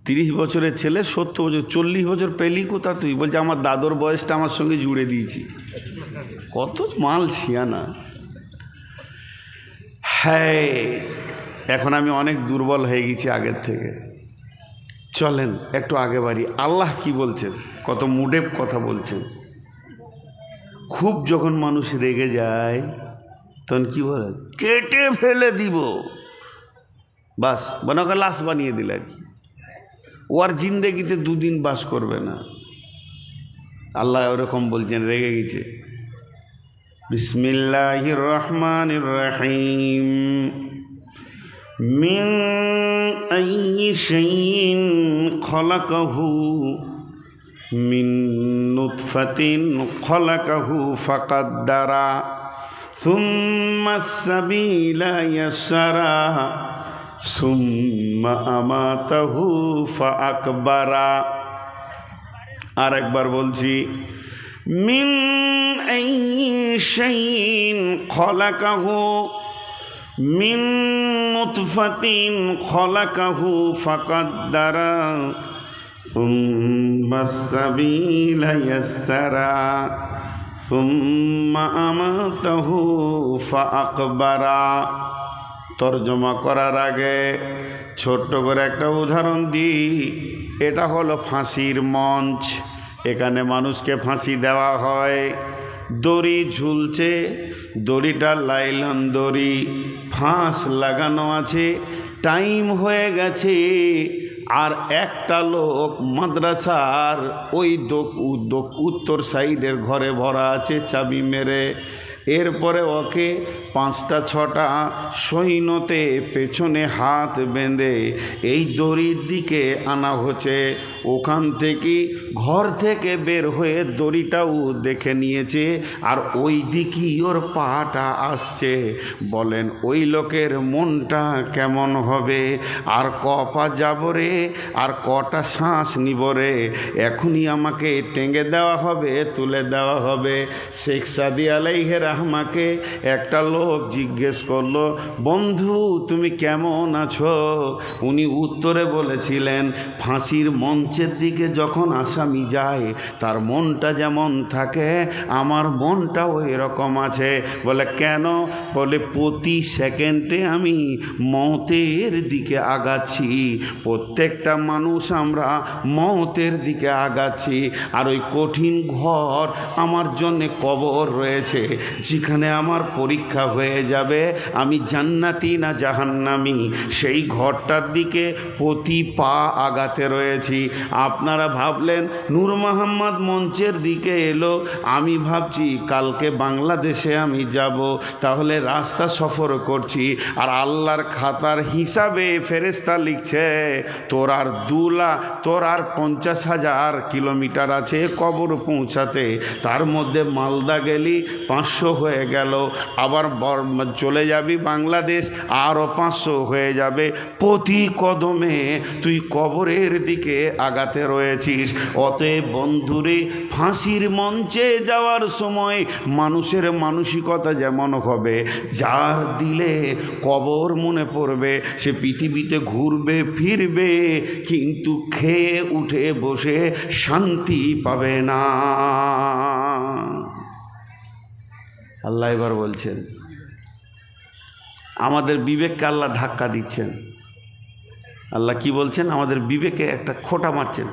30 বছরের ছেলে 70 বছর, 40 বছর পেলি কোথা তুই? বলছে আমার দাদুর বয়সটা আমার সঙ্গে জুড়ে দিয়েছি। কত মাল শিয়ানা। হ্যাঁ, এখন আমি অনেক দুর্বল হয়ে গেছি আগের থেকে। চলেন একটু আগে বাড়ি। আল্লাহ কি বলছেন, কত মুডে কথা বলছেন। খুব যখন মানুষ রেগে যায় তখন কি বলে, কেটে ফেলে দিব, বাস বানাকে লাশ বানিয়ে দিলেন। ও আর জিন্দেগিতে 2 দিন বাস করবে না। আল্লাহ ওরকম বলছেন, রেগে গেছে। বিসমিল্লাহির রহমানির রহিম। মিন আইয়ি শাইইন খলাকাহু মিন নুতফাতিন খলাকাহু ফাকাদ্দারা সুম্মা সাবিলা ইয়াসসারা সুম্মা আমাতাহু ফাআকবারা। আর একবার বলছি, মিন আইয়ি শাইইন খলাকাহু মিন নুতফাতিন খলাকাহু ফাকাদ্দারা সুম্মা সাবিলা ইয়াসসারা সুম্মা আমাতাহু ফাআকবারা। তর্জমা করার আগে ছোট্ট করে একটা উদাহরণ দিই। এটা হলো ফাঁসির মঞ্চ। এখানে মানুষকে ফাঁসি দেওয়া হয়। দড়ি ঝুলছে, দড়িটা লাইলন দড়ি, ফাঁস লাগানো আছে। টাইম হয়ে গেছে, আর একটা লোক মাদ্রাসার ওই উত্তর সাইডের ঘরে ভরা আছে চাবি মেরে। এরপরে ওকে 5টা 6টা সৈন্যতে পেছনে হাত বেঁধে এই দড়ির দিকে আনা হচ্ছে। ওখান থেকে ঘর থেকে বের হয়ে দড়িটাও দেখে নিয়েছে, আর ওই দিকেই ওর পাটা আসছে। বলেন ওই লোকের মনটা কেমন হবে? আর পা যাব রে, আর কটা শ্বাস নিব রে? এখনই আমাকে টেঙ্গে দেওয়া হবে, তুলে দেওয়া হবে। শেখ সাদি আলাইহির রহমাকে একটা লোক জিজ্ঞেস করলো, বন্ধু তুমি কেমন আছো? উনি উত্তরে বলেছিলেন, ফাঁসির মঞ্চের দিকে যখন আসামি যায় তার মনটা যেমন থাকে আমার মনটাও এরকম আছে। বলে কেন? বলে প্রতি সেকেন্ডে আমি মওতের দিকে আগাচ্ছি। প্রত্যেকটা মানুষ আমরা মওতের দিকে আগাচ্ছি। আর ওই কঠিন ঘর আমার জন্যে কবর রয়েছে, যেখানে আমার পরীক্ষা হয়ে যাবে আমি জান্নাতি না জাহান্নামি, সেই ঘরটার দিকে প্রতি পা আগাতে রয়েছি। আপনারা ভাবলেন নূর মোহাম্মদ মঞ্চের দিকে এলো, আমি ভাবছি কালকে বাংলাদেশে আমি যাব, তাহলে রাস্তা সফর করছি, আর আল্লাহর খাতার হিসাবে ফেরেশতা লিখছে তোর আর 50,000 কিলোমিটার আছে কবর পৌঁছাতে। তার মধ্যে মালদা গেলি 500 হয়ে গেল, আবার চলে যাবি বাংলাদেশ আরও 500 হয়ে যাবে। প্রতি কদমে তুই কবরের দিকে আগাতে রয়েছিস। অতএব বন্ধুরে, ফাঁসির মঞ্চে যাওয়ার সময় মানুষের মানসিকতা যেমন হবে, যার দিলে কবর মনে পড়বে সে পৃথিবীতে ঘুরবে ফিরবে, কিন্তু খেয়ে উঠে বসে শান্তি পাবে না। আল্লাহ এবার বলছেন, আমাদের বিবেককে আল্লাহ ধাক্কা দিচ্ছেন। আল্লাহ কি বলছেন? আমাদের বিবেকে একটা খোঁটা মারছেন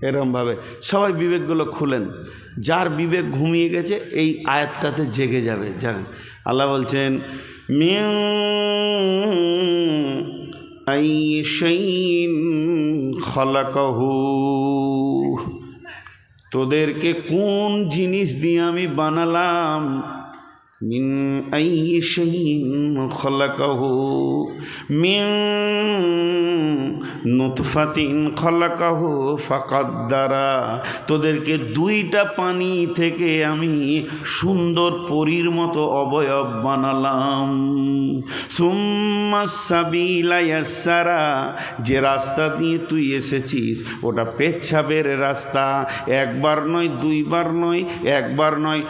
এরমভাবে। সবাই বিবেকগুলো খুলেন, যার বিবেক ঘুমিয়ে গেছে এই আয়াতটাতে জেগে যাবে। জানেন আল্লাহ বলছেন মিন আইয়ি শাইইন খালাকাহু, তোদেরকে কোন জিনিস দিয়ে আমি বানালাম। মিন আইয়ি শাইইন খালাকাহু মিন নুতফাতিন খালাকাহু ফাকাদ্দারা, তোদেরকে 2টা পানি থেকে আমি সুন্দর পরীর মতো অবয়ব বানালাম। সুম্মা সাবিলা ইয়াসসারা, যে রাস্তা দিয়ে তুই এসেছিস ওটা পেচ্ছাবের রাস্তা। একবার নয়, দুইবার নয়, একবার নয়,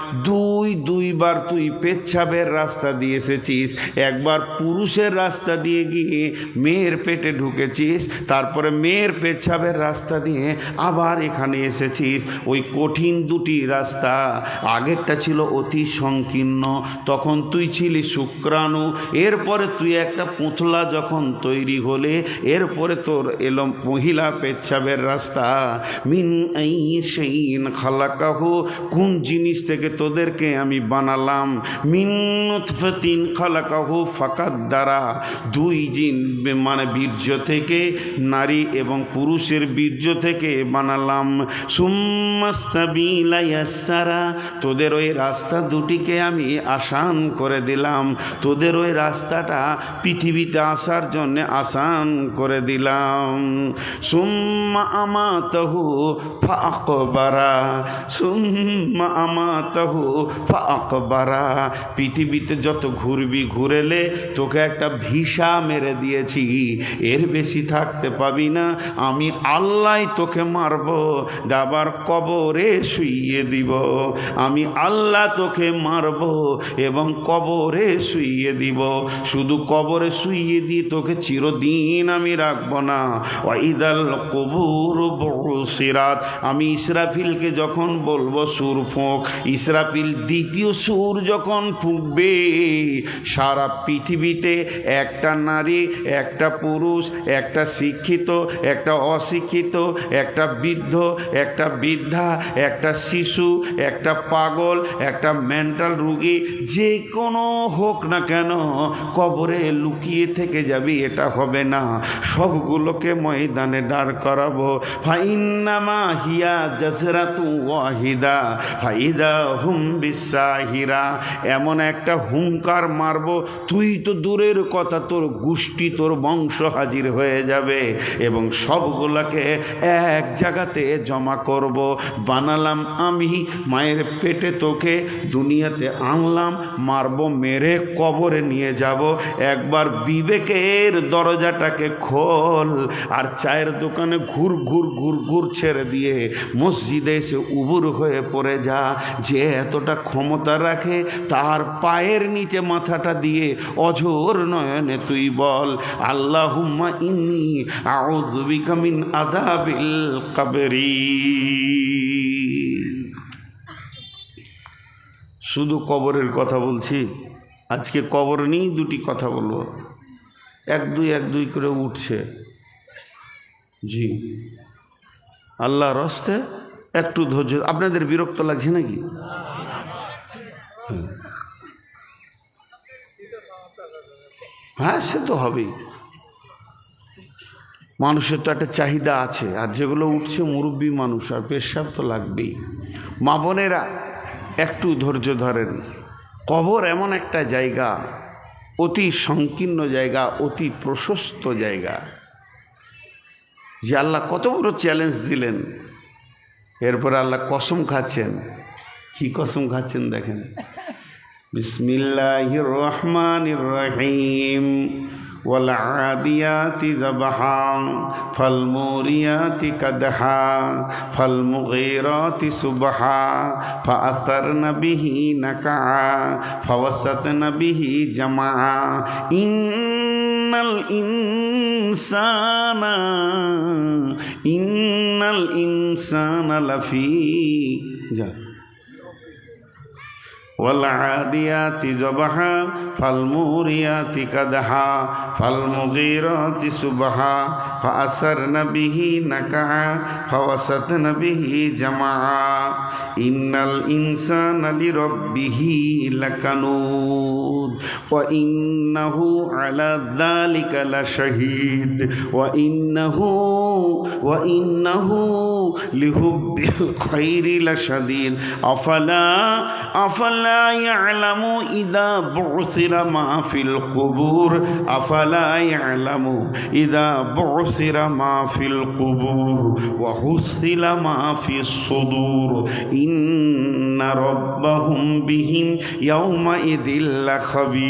দুইবার তুই পেচ্ছাবের রাস্তা দিয়ে এসেছিস। একবার পুরুষের রাস্তা দিয়ে গিয়ে মেয়ের পেটে ঢুকেছিস, তারপরে মেয়ের পেচ্ছাবের রাস্তা দিয়ে আবার এখানে এসেছিস। ওই কঠিন 2টি রাস্তা, আগেরটা ছিল অতি সংকীর্ণ, তখন তুই ছিলি শুক্রাণু। এরপরে তুই একটা পুঁতলা যখন তৈরি হলে, এরপরে তোর এলো মহিলা পেচ্ছাবের রাস্তা। মিন আইয়ি শাইইন খালাকাহু, কোন জিনিস থেকে তোদেরকে আমি বানালাম। মিন নুতফাতিন খালাকাহু ফাকাদ্দারা, 2 জিন মানে বীর্য থেকে, নারী এবং পুরুষের বীর্য থেকে বানালাম। সুম্মা সাবিলা ইয়াসসারা, তোদের ওই রাস্তা 2টিকে আমি আসান করে দিলাম, তোদের ওই রাস্তাটা পৃথিবীতে আসার জন্য আসান করে দিলাম। সুম্মা আমাতাহু ফাআকবারা, সুম্মা আমাতাহু ফাআকবারা, পৃথিবীতে যত ঘুরবি ঘুরেলে তোকে একটা ভিসা মেরে দিয়েছি, এর বেশি থাকতে পাবি না। আমি আল্লাহ তোকে মারব, আবার কবরে শুইয়ে দিব। আমি আল্লাহ তোকে মারব এবং কবরে শুইয়ে দিব। শুধু কবরে শুইয়ে দিয়ে তোকে চিরদিন আমি রাখব না। ওয়াইদাল কুবুর বুসিরাত, আমি ইসরাফিলকে যখন বলবো সুর ফোঁক, ইসরাফিল 2য় সুর যখন ফুঁকবে, সারা পৃথিবীতে একটা নারী, একটা পুরুষ, একটা শিক্ষিত, একটা অশিক্ষিত, একটা বৃদ্ধ, একটা বৃদ্ধা, একটা শিশু, একটা পাগল, একটা মেন্টাল রোগী, যে কোনো হোক না কেন, কবরে লুকিয়ে থেকে যাবি এটা হবে না। সবগুলোকে ময়দানে দাঁড় করাবো। ফাইন্নামা হিয়া জাসরাতু ওয়াহিদা ফাইদা হুম বিসাহিরা, এমন একটা হুঙ্কার মারবো, তুই তো দূরের কথা, তোর গোষ্ঠী, তোর বংশ হাজির হয়ে যাবে এবং সবগুলোকে এক জায়গাতে জমা করব। বানালাম আমি, মায়ের পেটে তোকে দুনিয়াতে আনলাম, মারবো, মেরে কবরে নিয়ে যাব। একবার বিবেকের দরজাটাকে খোল, আর চায়ের দোকানে ঘুর ঘুর ঘুর ঘুর ছেড়ে দিয়ে মসজিদে এসে উবুর হয়ে পড়ে যা। যে এতটা ক্ষমতা রাখে তার পায়ের নিচে মাথাটা দিয়ে অঝোর নয়নে তুই বল, আল্লাহুম্মা ইন্নী আউযু বিকা মিন আযাবিল কবরি। শুধু কবরের কথা বলছি, আজকে কবর নিয়েই 2টি কথা বলবো। 1-2 করে উঠছে। জি, আল্লাহর রাস্তে একটু ধৈর্য। আপনাদের বিরক্ত লাগছে নাকি? হ্যাঁ, সে তো হবেই, মানুষের তো একটা চাহিদা আছে, আর যেগুলো উঠছে মুরব্বী মানুষ, আর পেশাব তো লাগবেই। মা বোনেরা একটু ধৈর্য ধরেন। কবর এমন একটা জায়গা, অতি সংকীর্ণ জায়গা, অতি প্রশস্ত জায়গা, যে আল্লাহ কত বড় চ্যালেঞ্জ দিলেন। এরপর আল্লাহ কসম খাচ্ছেন। কি কসম খাচ্ছেন দেখেন, বিসমিল্লাহির রহমানির রহিম, ওয়াল আদিয়াতি যাবহা ফাল মুরিয়াতি কাদহা ফাল মুগীরাতি সুবহা ফাআসারনা বিহি নাকা ফাওয়াসাতনা বিহি জামা ইন্নাল ইনসানা লাফি والعاديات ضبحا فالموريات قدحا فالمغيرات صبحا فأثرن به نقعا فوسطن به جمعا إن الإنسان لربه لكنود وإنه على ذلك لشهيد وإنه لحب الخير لشديد أفلا يعلم إذا بعثر ما في القبور أفلا يعلم إذا بعثر ما في القبور وحصل ما في الصدور إن ربهم بهم يومئذ لخبير।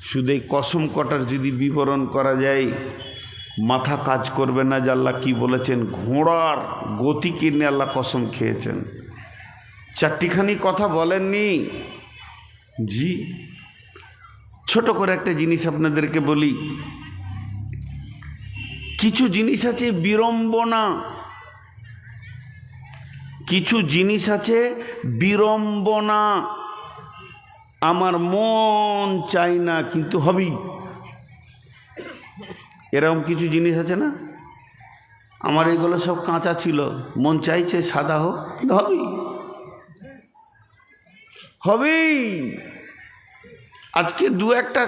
শুধু এই কসম কটার যদি বিবরণ করা যায়, মাথা কাজ করবে না যে আল্লাহ কি বলেছেন। ঘোড়ার গতিকে নিয়ে আল্লাহ কসম খেয়েছেন, চারটিখানি কথা বলেননি। জি, ছোট করে একটা জিনিস আপনাদেরকে বলি। কিছু জিনিস আছে বিড়ম্বনা, কিছু জিনিস আছে বিড়ম্বনা, আমার মন চাই না কিন্তু হবেই। এরকম কিছু জিনিস আছে না, আমার এগুলো সব কাঁচা ছিল, মন চাইছে সাদা হোক, কিন্তু হবেই হবেই। আজকে দু একটা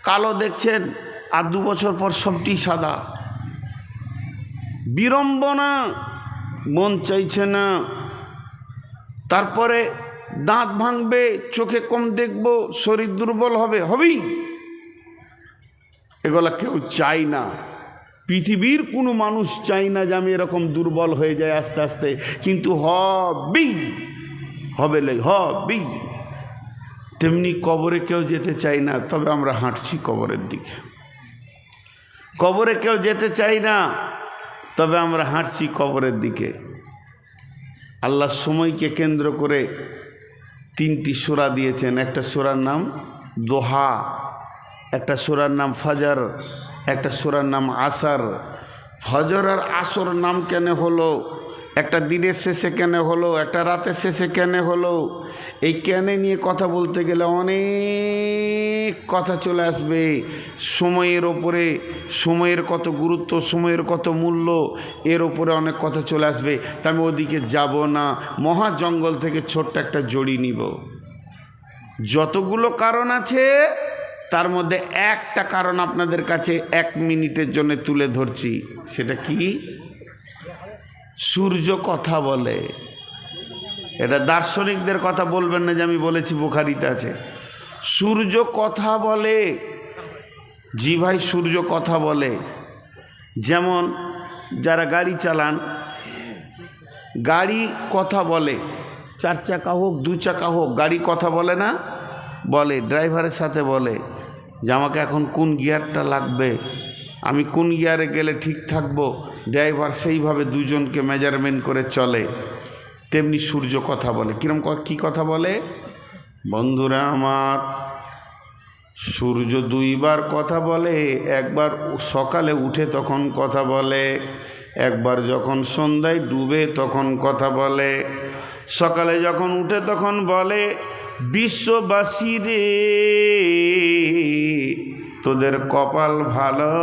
কালো দেখছেন, আর 2 বছর পর সবটি সাদা। বিড়ম্বনা, মন চাইছে না। তারপরে দাঁত ভাঙবে, চোখে কম দেখবো, শরীর দুর্বল হবে, হবেই। এগুলা কেউ চাই না, পৃথিবীর কোনো মানুষ চাই না যে আমি এরকম দুর্বল হয়ে যাই আস্তে আস্তে, কিন্তু হবেই, হবেই। তেমনি কবরে কেউ যেতে চাই না, তবে আমরা হাঁটছি কবরের দিকে। কবরে কেউ যেতে চাই না, তবে আমরা হাঁটছি কবরের দিকে। আল্লাহ সময়কে কেন্দ্র করে 3টি সূরা দিয়েছেন। একটা সূরার নাম দোহা, একটা সূরার নাম ফজর, একটা সূরার নাম আসর। ফজর আর আসর নাম কেন হলো, একটা দিনের শেষে কেন হলো, একটা রাতের শেষে কেন হলো, এই কেনে নিয়ে কথা বলতে গেলে অনেক কথা চলে আসবে। সময়ের ওপরে, সময়ের কত গুরুত্ব, সময়ের কত মূল্য, এর ওপরে অনেক কথা চলে আসবে। তা আমি ওদিকে যাব না, মহা জঙ্গল থেকে ছোট্ট একটা জড়ি নিব। যতগুলো কারণ আছে তার মধ্যে একটা কারণ আপনাদের কাছে 1 মিনিটের জন্য তুলে ধরছি। সেটা কি? সূর্য কথা বলে। এটা দার্শনিকদের কথা বলবেন না যে আমি বলেছি, বুখারীতে আছে। সূর্য কথা বলে। জি ভাই, সূর্য কথা বলে। যেমন যারা গাড়ি চালান, গাড়ি কথা বলে, 4 চাকা হোক 2 চাকা হোক, গাড়ি কথা বলে না? বলে। ড্রাইভারের সাথে বলে যে আমাকে এখন কোন গিয়ারটা লাগবে, আমি কোন গিয়ারে গেলে ঠিক থাকবো। ড্রাইভার সেইভাবে দুজনকে মেজারমেন্ট করে চলে। তেমনি সূর্য কথা বলে। কিরম কি কথা বলে? বন্ধুরা আমার, সূর্য 2 বার কথা বলে। একবার সকালে উঠে তখন কথা বলে, একবার যখন সন্ধ্যায় ডুবে তখন কথা বলে। সকালে যখন উঠে তখন বলে, বিশ্ববাসী রে তোদের কপাল ভালো,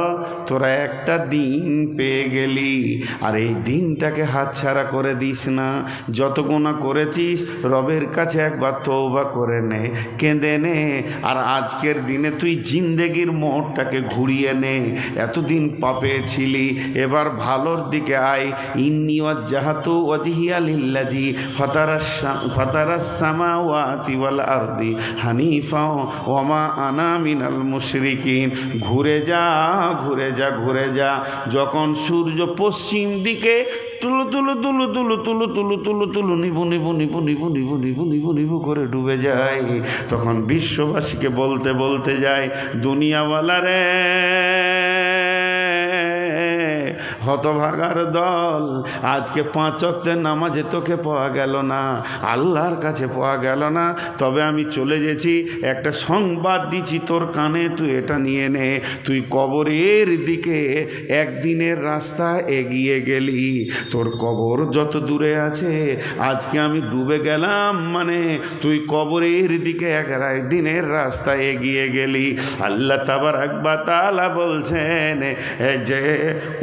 তোরা একটা দিন পেয়ে গেলি। আর এই দিনটাকে হাতছাড়া করে দিস না। যত গুনাহ করেছিস রবের কাছে একবার তওবা করে নে, কেঁদে নে। আর আজকের দিনে তুই জিন্দেগির মোড়টাকে ঘুরিয়ে নে। এতদিন পাপে ছিলি, এবার ভালোর দিকে আয়। ইন্নী ওয়াজ্জাহাতু ওয়াজহিয়া লিল্লাযী ফাতারাস সামাওয়াতি ওয়াল আরদি হানিফা ওয়া মা আনা মিনাল মুশরিকিন। ঘুরে যা, ঘুরে যা, ঘুরে যা। যখন সূর্য পশ্চিম দিকে তুলু তুলু তুলু তুলু তুলু তুলু তুলু তুলু নিবু নিবু নিবু নিবু নিবু নিবু নিবু নিবু করে ডুবে যায়, তখন বিশ্ববাসীকে বলতে বলতে যায়, দুনিয়াওয়ালা রে, হতভাগার দল, আজকে 5 ওয়াক্তের নামাজে তোকে পাওয়া গেল না, আল্লাহর কাছে পাওয়া গেল না। তবে আমি চলে গেছি, একটা সংবাদ দিচ্ছি তোর কানে, তুই এটা নিয়ে নে। তুই কবরের দিকে একদিনের রাস্তা এগিয়ে গেলি। তোর কবর যত দূরে আছে, আজকে আমি ডুবে গেলাম মানে তুই কবরের দিকে একদিনের রাস্তা এগিয়ে গেলি। আল্লাহ তাবারাক ওয়া তাআলা বলছেন যে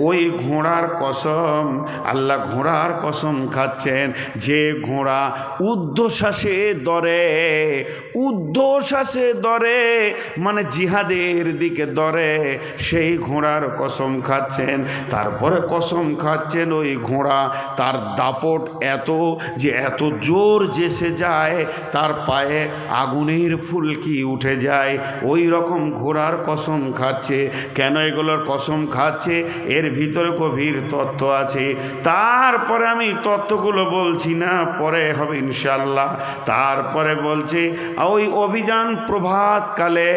ওই ঘোড়ার কসম, আল্লাহ ঘোড়ার কসম খাচ্ছেন, যে ঘোড়া ঊর্ধ্বশ্বাসে দরে, ঊর্ধ্বশ্বাসে দরে মানে জিহাদের দিকে দরে, সেই ঘোড়ার কসম খাচ্ছেন। তারপরে কসম খাচ্ছেন ওই ঘোড়া, তার দাপট এত যে এত জোর যেসে যায়, তার পায়ে আগুনের ফুলকি উঠে যায়। ওই রকম ঘোড়ার কসম খাচ্ছে। কেন এগুলোর কসম খাচ্ছে? এর ভিতরে গভীর তত্ত্ব আছে। তারপরে আমি তত্ত্বগুলো বলছি না, পরে হবে ইনশাল্লাহ। তারপরে বলছে ওই অভিযান প্রভাতকালে,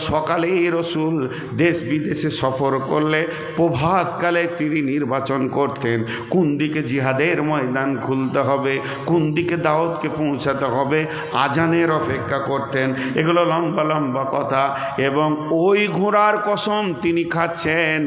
সকালে রসুল দেশ বিদেশে সফর করলে প্রভাতকালে তিনি নির্বাচন করতেন কোন দিকে জিহাদের ময়দান খুলতে হবে, কোন দিকে দাওয়াতকে পৌঁছাতে হবে, আজানের অপেক্ষা করতেন। এগুলো লম্বা লম্বা কথা। এবং ওই ঘোড়ার কসম তিনি খাচ্ছেন,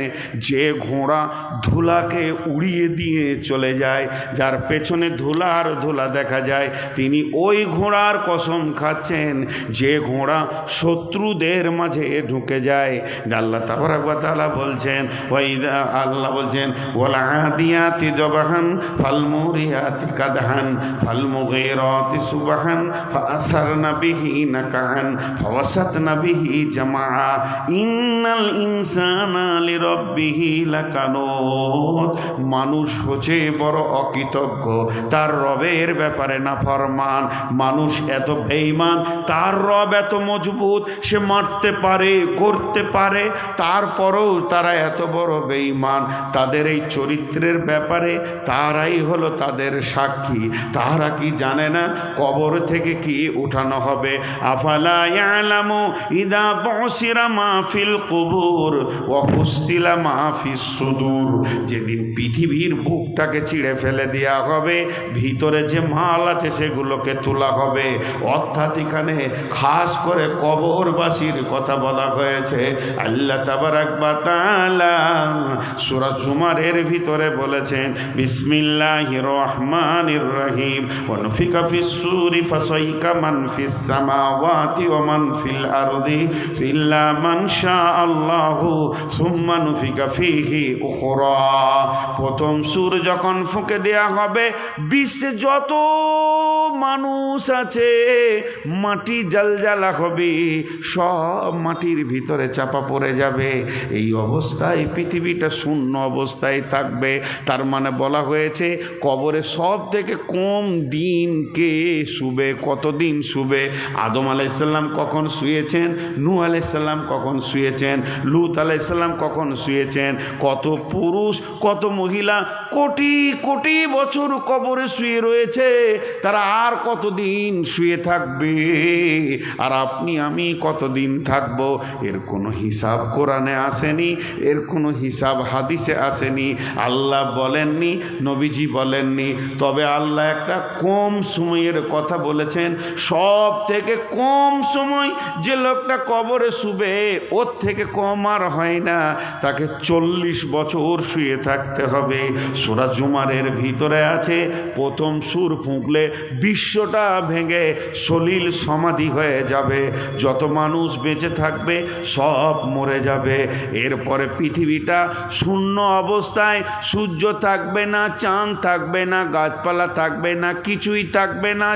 যে ঘোড়া ধুলাকে উড়িয়ে দিয়ে চলে যায়, যার পেছনে ধুলা আর ধুলা দেখা যায়, তিনি ওই ঘোড়ার কসম খাচ্ছেন, যে ঘোড়া শত্রুদের মাঝে ঢুকে যায়। আল্লাহ তাবারাক ওয়া তাআলা বলছেন, আল্লাহ বলছেন, ওয়াল আদিয়াতি দবহান ফাল মুরিয়াতি কাদহান ফাল মুগীরাতি সুবহান ফাআসারনা বিহি নাকান ফাওয়াসাতনা বিহি জামা ইন্নাল ইনসানা লিরাব্বিহি লাকানুত। মানুষ হচ্ছে বড় অকৃতজ্ঞ, তার রবের ব্যাপারে নাফরমান। মানুষ এত বেঈমান, তার রব এত মজবুত, সে মারতে পারে, করতে পারে, তারপরেও তারা এত বড় বেঈমান। তাদের এই চরিত্রের ব্যাপারে তারাই হলো তাদের সাক্ষী। তারা কি জানে না কবর থেকে কি উঠানো হবে? আফালা ইয়ালামু ইদা বুসিরা মা ফিল কুবুর ওয়া হুসিলা মা ফিস সুদূর। যেদিন পৃথিবীর বুকটাকে চিড়ে ফেলে দেওয়া হবে, ভিতরে যে মাল আছে সেগুলোকে তোলা হবে। অর্থাৎ এখানে খাস করে কবরবাসীর কথা বলা হয়েছে। আল্লাহ তাবারাক ওয়া তাআলা সূরা জুমারের ভিতরে বলেছেন, বিসমিল্লাহির রহমানির রহিম, ওয়া নুফিকা ফিস সূরি ফাসাইকা মান ফিস সামাওয়াতি ওয়া মান ফিল আরদি ইল্লা মান শাআল্লাহু সুম্মা নুফিকা ফিহি উখরা। প্রথম সূর যখন ফুঁকে দেয়া হবে, বিশ্বে যত মানুষ আছে মাটি জালজালা হবে, সব মাটির ভিতরে চাপা পড়ে যাবে। এই অবস্থায় পৃথিবীটা শূন্য অবস্থায় থাকবে। তার মানে বলা হয়েছে কবরে সব থেকে কম দিন কে শুবে, কতদিন শুবে? আদম আলাইসাল্লাম কখন শুয়েছেন, নূহ আলাইসাল্লাম কখন শুয়েছেন, লূত আলাইসাল্লাম কখন শুয়েছেন, কত পুরুষ কত মহিলা কোটি কোটি বছর কবরে শুয়ে রয়েছে, তারা আর কতদিন শুয়ে থাকবে? আর আপনি আমি কতদিন থাকব? এর কোনো হিসাব কোরআনে আসেনি, এর কোনো হিসাব হাদিসে আসেনি। আল্লাহ বলেননি, নবীজি বলেননি। তবে আল্লাহ একটা কম সময়ের কথা বলেছেন। সব থেকে কম সময় যে লোকটা কবরে শুবে, ওর থেকে কম আর হয় না। তাকে 40 বছর বছর শুয়ে থাকতে হবে। সূরা জুমারের ভিতরে আছে, প্রথম সুর ফুঁকলে বিশ্বটা ভেঙে সলিল সমাধি হয়ে যাবে, যত মানুষ বেঁচে থাকবে সব মরে যাবে। এরপরে পৃথিবীটা শূন্য অবস্থায়, সূর্য থাকবে না, চাঁদ থাকবে না, গাছপালা থাকবে না, কিছুই থাকবে না,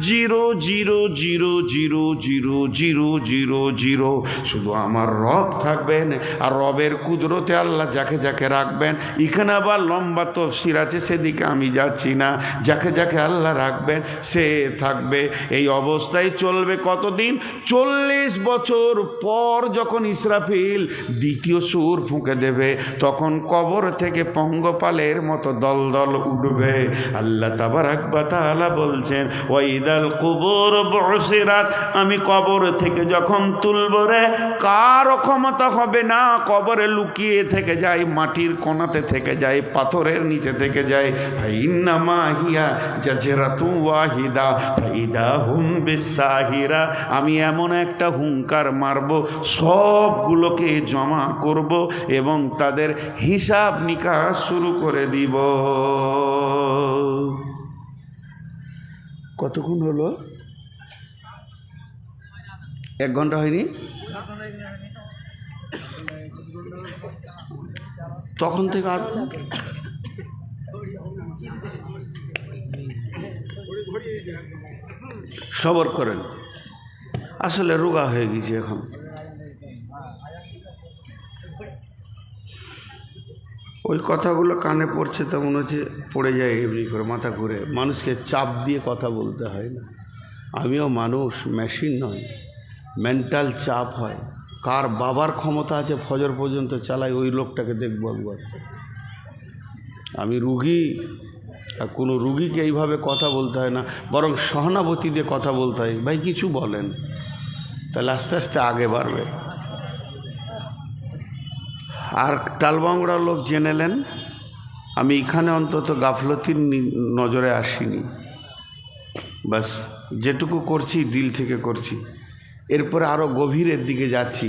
0 0 0 0 0 0 0 0। শুধু আমার রব থাকবেন, আর রবের কুদরতে আল্লাহ যাকে যাকে রাখবেন। এখানে আবার লম্বা তফসির আছে, সেদিকে আমি যাচ্ছি না। যাকে যাকে আল্লাহ রাখবেন সে থাকবে। এই অবস্থায় চলবে কতদিন? 40 বছর পর যখন ইসরাফিল দ্বিতীয় সুর ফুঁকে দেবে, তখন কবর থেকে পঙ্গপালের মতো দলদল উঠবে। আল্লাহ তাবারাক ওয়া তাআলা বলছেন, ওয়াইদাল কুবুর বুসিরাত, আমি কবর থেকে যখন তুলব রে, কারও ক্ষমতা হবে না। কবরে লুকিয়ে থেকে যায়, মাটির কোণাতে থেকে যায়, পাথরের নিচে থেকে যায়। ইন্নামা হিয়া জাজরাতু ওয়াহিদা ফাইদা হুম বিসাহিরা, আমি এমন একটা হুঙ্কার মারব, সবগুলোকে জমা করব এবং তাদের হিসাব নিকাশ শুরু করে দিব। কতক্ষণ হলো? 1 ঘন্টা হয়নি? তখন থেকে আর সবর করেন, আসলে রোগা হয়ে গেছে এখন। ওই কথাগুলো কানে পড়ছে তো মনে হচ্ছে পড়ে যায় এমনি করে, মাথা ঘুরে। মানুষকে চাপ দিয়ে কথা বলতে হয় না। আমিও মানুষ, মেশিন নয়। মেন্টাল চাপ হয়। কার বাবার ক্ষমতা আছে ফজর পর্যন্ত চালায়, ওই লোকটাকে দেখবো একবার। আমি রুগী, আর কোনো রুগীকে এইভাবে কথা বলতে হয় না, বরং সহানুভূতি দিয়ে কথা বলতে হয়। ভাই কিছু বলেন, তাহলে আস্তে আস্তে আগে বাড়বে। আর টালবাংড়া লোক জেনেলেন, আমি এখানে অন্তত গাফলতির নজরে আসিনি। বাস যেটুকু করছি দিল থেকে করছি। এরপরে আরও গভীরের দিকে যাচ্ছি,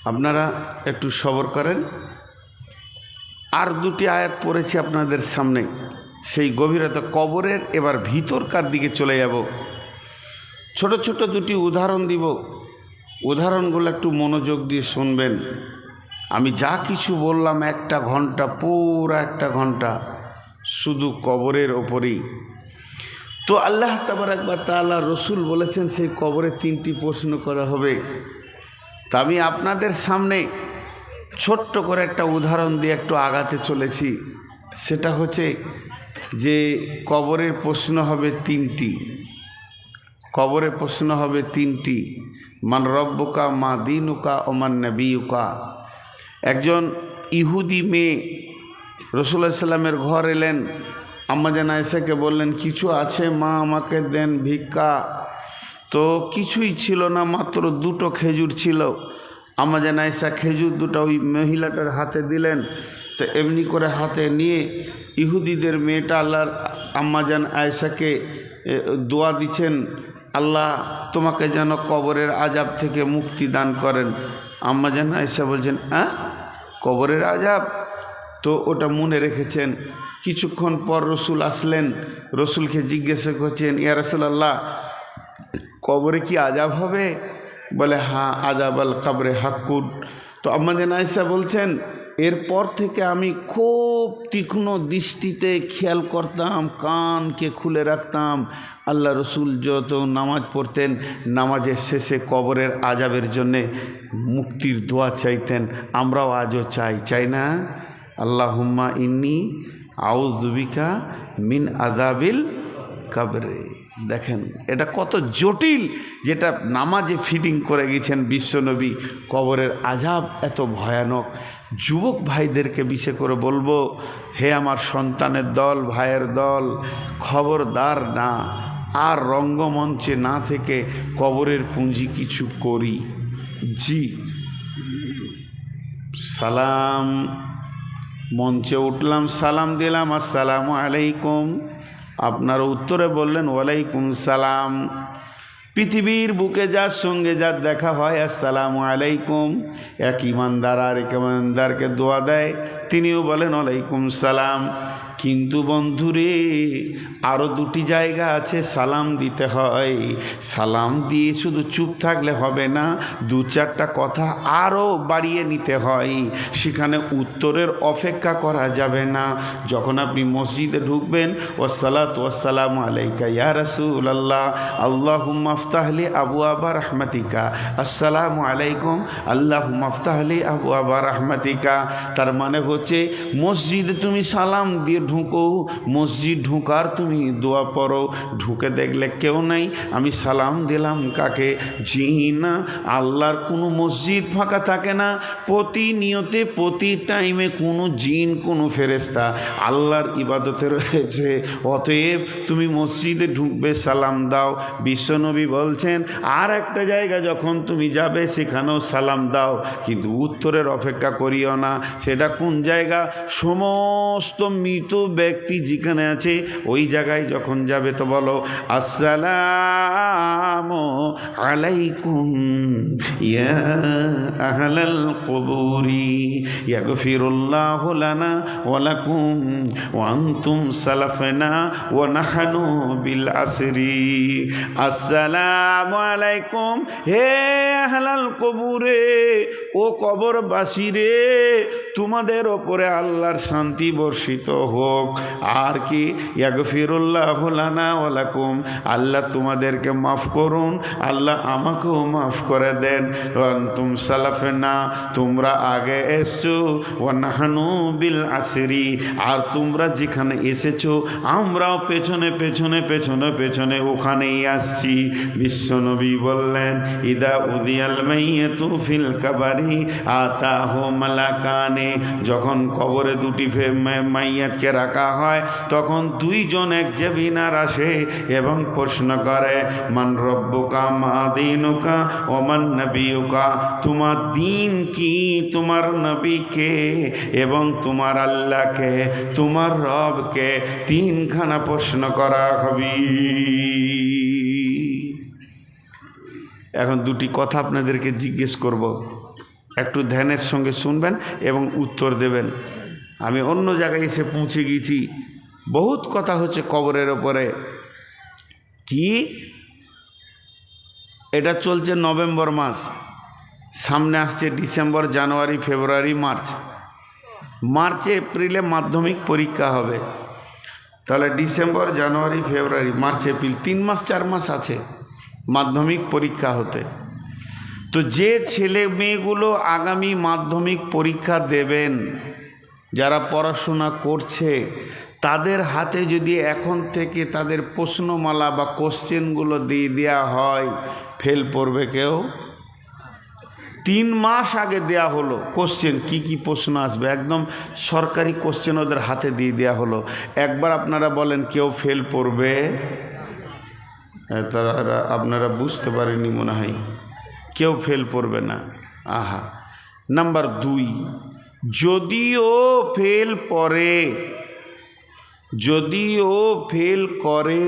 আপনারা একটু সবর করেন। আর 2টি আয়াত পড়েছি আপনাদের সামনে, সেই গভীরতা কবরের এবার ভিতরকার দিকে চলে যাব। ছোট ছোট 2টি উদাহরণ দিব, উদাহরণগুলো একটু মনোযোগ দিয়ে শুনবেন। আমি যা কিছু বললাম 1টা ঘন্টা, পুরো 1টা ঘন্টা শুধু কবরের ওপরেই। তো আল্লাহ তাবারাক ওয়া তাআলা, রসুল বলেছেন সেই কবরে 3টি প্রশ্ন করা হবে। তা আমি আপনাদের সামনে ছোট্ট করে একটা উদাহরণ দিয়ে একটু আগাতে চলেছি। সেটা হচ্ছে যে কবরের প্রশ্ন হবে 3টি। কবরের প্রশ্ন হবে 3টি। মান রব্বুকা, মা দীনুকা, ও মান নবিয়ুকা। একজন ইহুদি মেয়ে রাসূলুল্লাহ সাল্লাল্লাহু আলাইহি ওয়াসাল্লামের ঘর এলেন। আম্মা জান আয়েশাকে বললেন, কিছু আছে মা, আমাকে দেন ভিক্ষা। তো কিছুই ছিল না, মাত্র 2টো খেজুর ছিল। আম্মা জান আয়েশা খেজুর 2টা ওই মহিলাটার হাতে দিলেন। তো এমনি করে হাতে নিয়ে ইহুদিদের মেয়েটা আল্লাহর আম্মা জান আয়েশাকে দোয়া দিচ্ছেন, আল্লাহ তোমাকে যেন কবরের আযাব থেকে মুক্তি দান করেন। আম্মা জান আয়েশা বলছেন, কবরের আযাব? তো ওটা মনে রেখেছেন। কিছুক্ষণ পর রসুল আসলেন, রসুলকে জিজ্ঞাসা করছেন, ইয়া রাসূলুল্লাহ, কবরে কি আযাব হবে? বলে, হ্যাঁ, আযাব আল কবরে হাক্কুন। তো আম্মা জান আয়েশা বলছেন, এরপর থেকে আমি খুব তীক্ষ্ণ দৃষ্টিতে খেয়াল করতাম, কানকে খুলে রাখতাম। আল্লাহ রসুল যত নামাজ পড়তেন, নামাজের শেষে কবরের আযাবের জন্যে মুক্তির দোয়া চাইতেন। আমরাও আজও চাই না? আল্লাহুম্মা ইন্নী আউযু বিকা মিন আযাবিল কবরে। দেখেন এটা কত জটিল, যেটা নামাজে ফিটিং করে গেছেন বিশ্বনবী। কবরের আযাব এত ভয়ানক। যুবক ভাইদেরকে বিশেষ করে বলবো, হে আমার সন্তানের দল, ভাইয়ের দল, খবরদার না, আর রঙ্গমঞ্চে না থেকে কবরের পুঁজি কিছু করি। জি, সালাম, মঞ্চে উঠলাম, সালাম দিলাম, আসসালামু আলাইকুম। আপনারা উত্তরে বললেন ওয়ালাইকুম সালাম। পৃথিবীর বুকে যার সঙ্গে যার দেখা হয় আসসালামু আলাইকুম, এক ইমানদার আর এক ইমানদারকে দোয়া দেয়, তিনিও বলেন ওয়ালাইকুম সালাম। কিন্তু বন্ধুরে, আরও দুটি জায়গা আছে সালাম দিতে হয়। সালাম দিয়ে শুধু চুপ থাকলে হবে না, দু চারটা কথা আরও বাড়িয়ে নিতে হয়। সেখানে উত্তরের অপেক্ষা করা যাবে না। যখন আপনি মসজিদে ঢুকবেন, ওয়াসসালাতু ওয়াসসালামু আলাইকা ইয়া রাসূলুল্লাহ, আল্লাহুম্মা আফতাহলি আবওয়াবা রাহমাতিকা, আসসালামু আলাইকুম আল্লাহুম্মা আফতাহলি আবওয়াবা রাহমাতিকা। তার মানে হচ্ছে মসজিদে তুমি সালাম দিয়ে ঢুকো, মসজিদ ঢুকার তুমি দোয়া পড়ো। ঢুকে দেখলে কেউ নাই, আমি সালাম দিলাম কাকে? জি না, আল্লাহর কোনো মসজিদ ফাঁকা থাকে না। প্রতিনিয়তে প্রতি টাইমে কোনো জিন কোনো ফেরেশতা আল্লাহর ইবাদতে রয়েছে। অতএব তুমি মসজিদে ঢুকবে, সালাম দাও। বিশ্বনবী বলছেন আর একটা জায়গা যখন তুমি যাবে সেখানেও সালাম দাও, কিন্তু উত্তরের অপেক্ষা করিও না। সেটা কোন জায়গা? সমস্ত মৃত ব্যক্তি যেখানে আছে ওই জায়গায় যখন যাবে তো বলো আসসালামু আলাইকুম ইয়া আহলাল কুবুরি ইয়াগফিরুল্লাহু লানা ওয়া লাকুম ওয়া আনতুম সালাফনা ওয়া নাহনু বিল আসরি। আসসালামু আলাইকুম, হে আহলাল কুবুরে, ও কবরবাসী রে, তোমাদের ওপরে আল্লাহর শান্তি বর্ষিত হোক। আর কি? ইয়াগফিরুল্লাহু লানা ওয়া লাকুম, আল্লাহ তোমাদেরকে মাফ করুন, আল্লাহ আমাকেও মাফ করে দেন। আনতুম সালাফনা, তোমরা আগে এসছো, ওয়া নাহনু বিল আসরি, আর তোমরা যেখানে এসেছো আমরাও পেছনে পেছনে পেছনে পেছনে ওখানেই আসছি। বিশ্বনবী বললেন ইদা উদিয়াল মাইয়াতু ফিল কাবারি আতাহু মালাকানে, যখন কবরে দুটি মাইয়াতকে রাখা হয় তখন দুইজন এক্সামিনার আসে এবং প্রশ্ন করে মান রব্বুকা মা দীনুকা ওয়া মান নবিয়ুকা, তোমার দিন কি, তোমার নবীকে এবং তোমার আল্লাহকে, তোমার রবকে। তিনখানা প্রশ্ন করা হবে। এখন দুটি কথা আপনাদেরকে জিজ্ঞেস করব, একটু ধ্যানের সঙ্গে শুনবেন এবং উত্তর দেবেন। আমি অন্য জায়গায় এসে পৌঁছে গেছি, বহুত কথা হচ্ছে কবরের ওপরে। কি এটা চলছে নভেম্বর মাস, সামনে আসছে ডিসেম্বর, জানুয়ারি, ফেব্রুয়ারি, মার্চে এপ্রিলে মাধ্যমিক পরীক্ষা হবে। তাহলে ডিসেম্বর, জানুয়ারি, ফেব্রুয়ারি, মার্চ, এপ্রিল, 3 মাস 4 মাস আছে মাধ্যমিক পরীক্ষা হতে। তো যে ছেলে মেয়েগুলো আগামী মাধ্যমিক পরীক্ষা দেবেন, যারা পড়াশোনা করছে, তাদের হাতে যদি এখন থেকে তাদের প্রশ্নমালা বা কোশ্চেনগুলো দিয়ে দেওয়া হয়, ফেল পড়বে কেউ? 3 মাস আগে দেয়া হলো কোশ্চেন, কি কি প্রশ্ন আসবে, একদম সরকারি কোশ্চেন ওদের হাতে দিয়ে দেওয়া হলো। একবার আপনারা বলেন কেউ ফেল পড়বে? তারা আপনারা বুঝতে পারেননি মনে হয়, কেউ ফেল পড়বে না। আহা। নাম্বার 2, যদিও ফেল পড়ে, যদিও ফেল করে,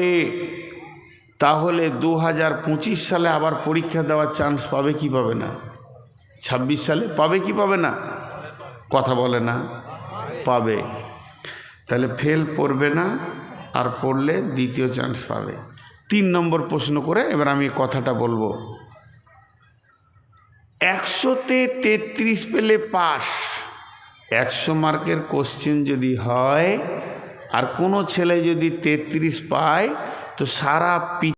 তাহলে 2025 সালে আবার পরীক্ষা দেওয়ার চান্স পাবে কি পাবে না? 26 সালে পাবে কি পাবে না? কথা বলে না, পাবে। তাহলে ফেল পড়বে না, আর পড়লে দ্বিতীয় চান্স পাবে। 3 নম্বর প্রশ্ন করে এবার আমি কথাটা বলবো। 100-তে 33 পেলে পাস। 100 মার্কের কোশ্চেন যদি হয় আর কোনো ছেলে যদি 33 পায়, তো সারা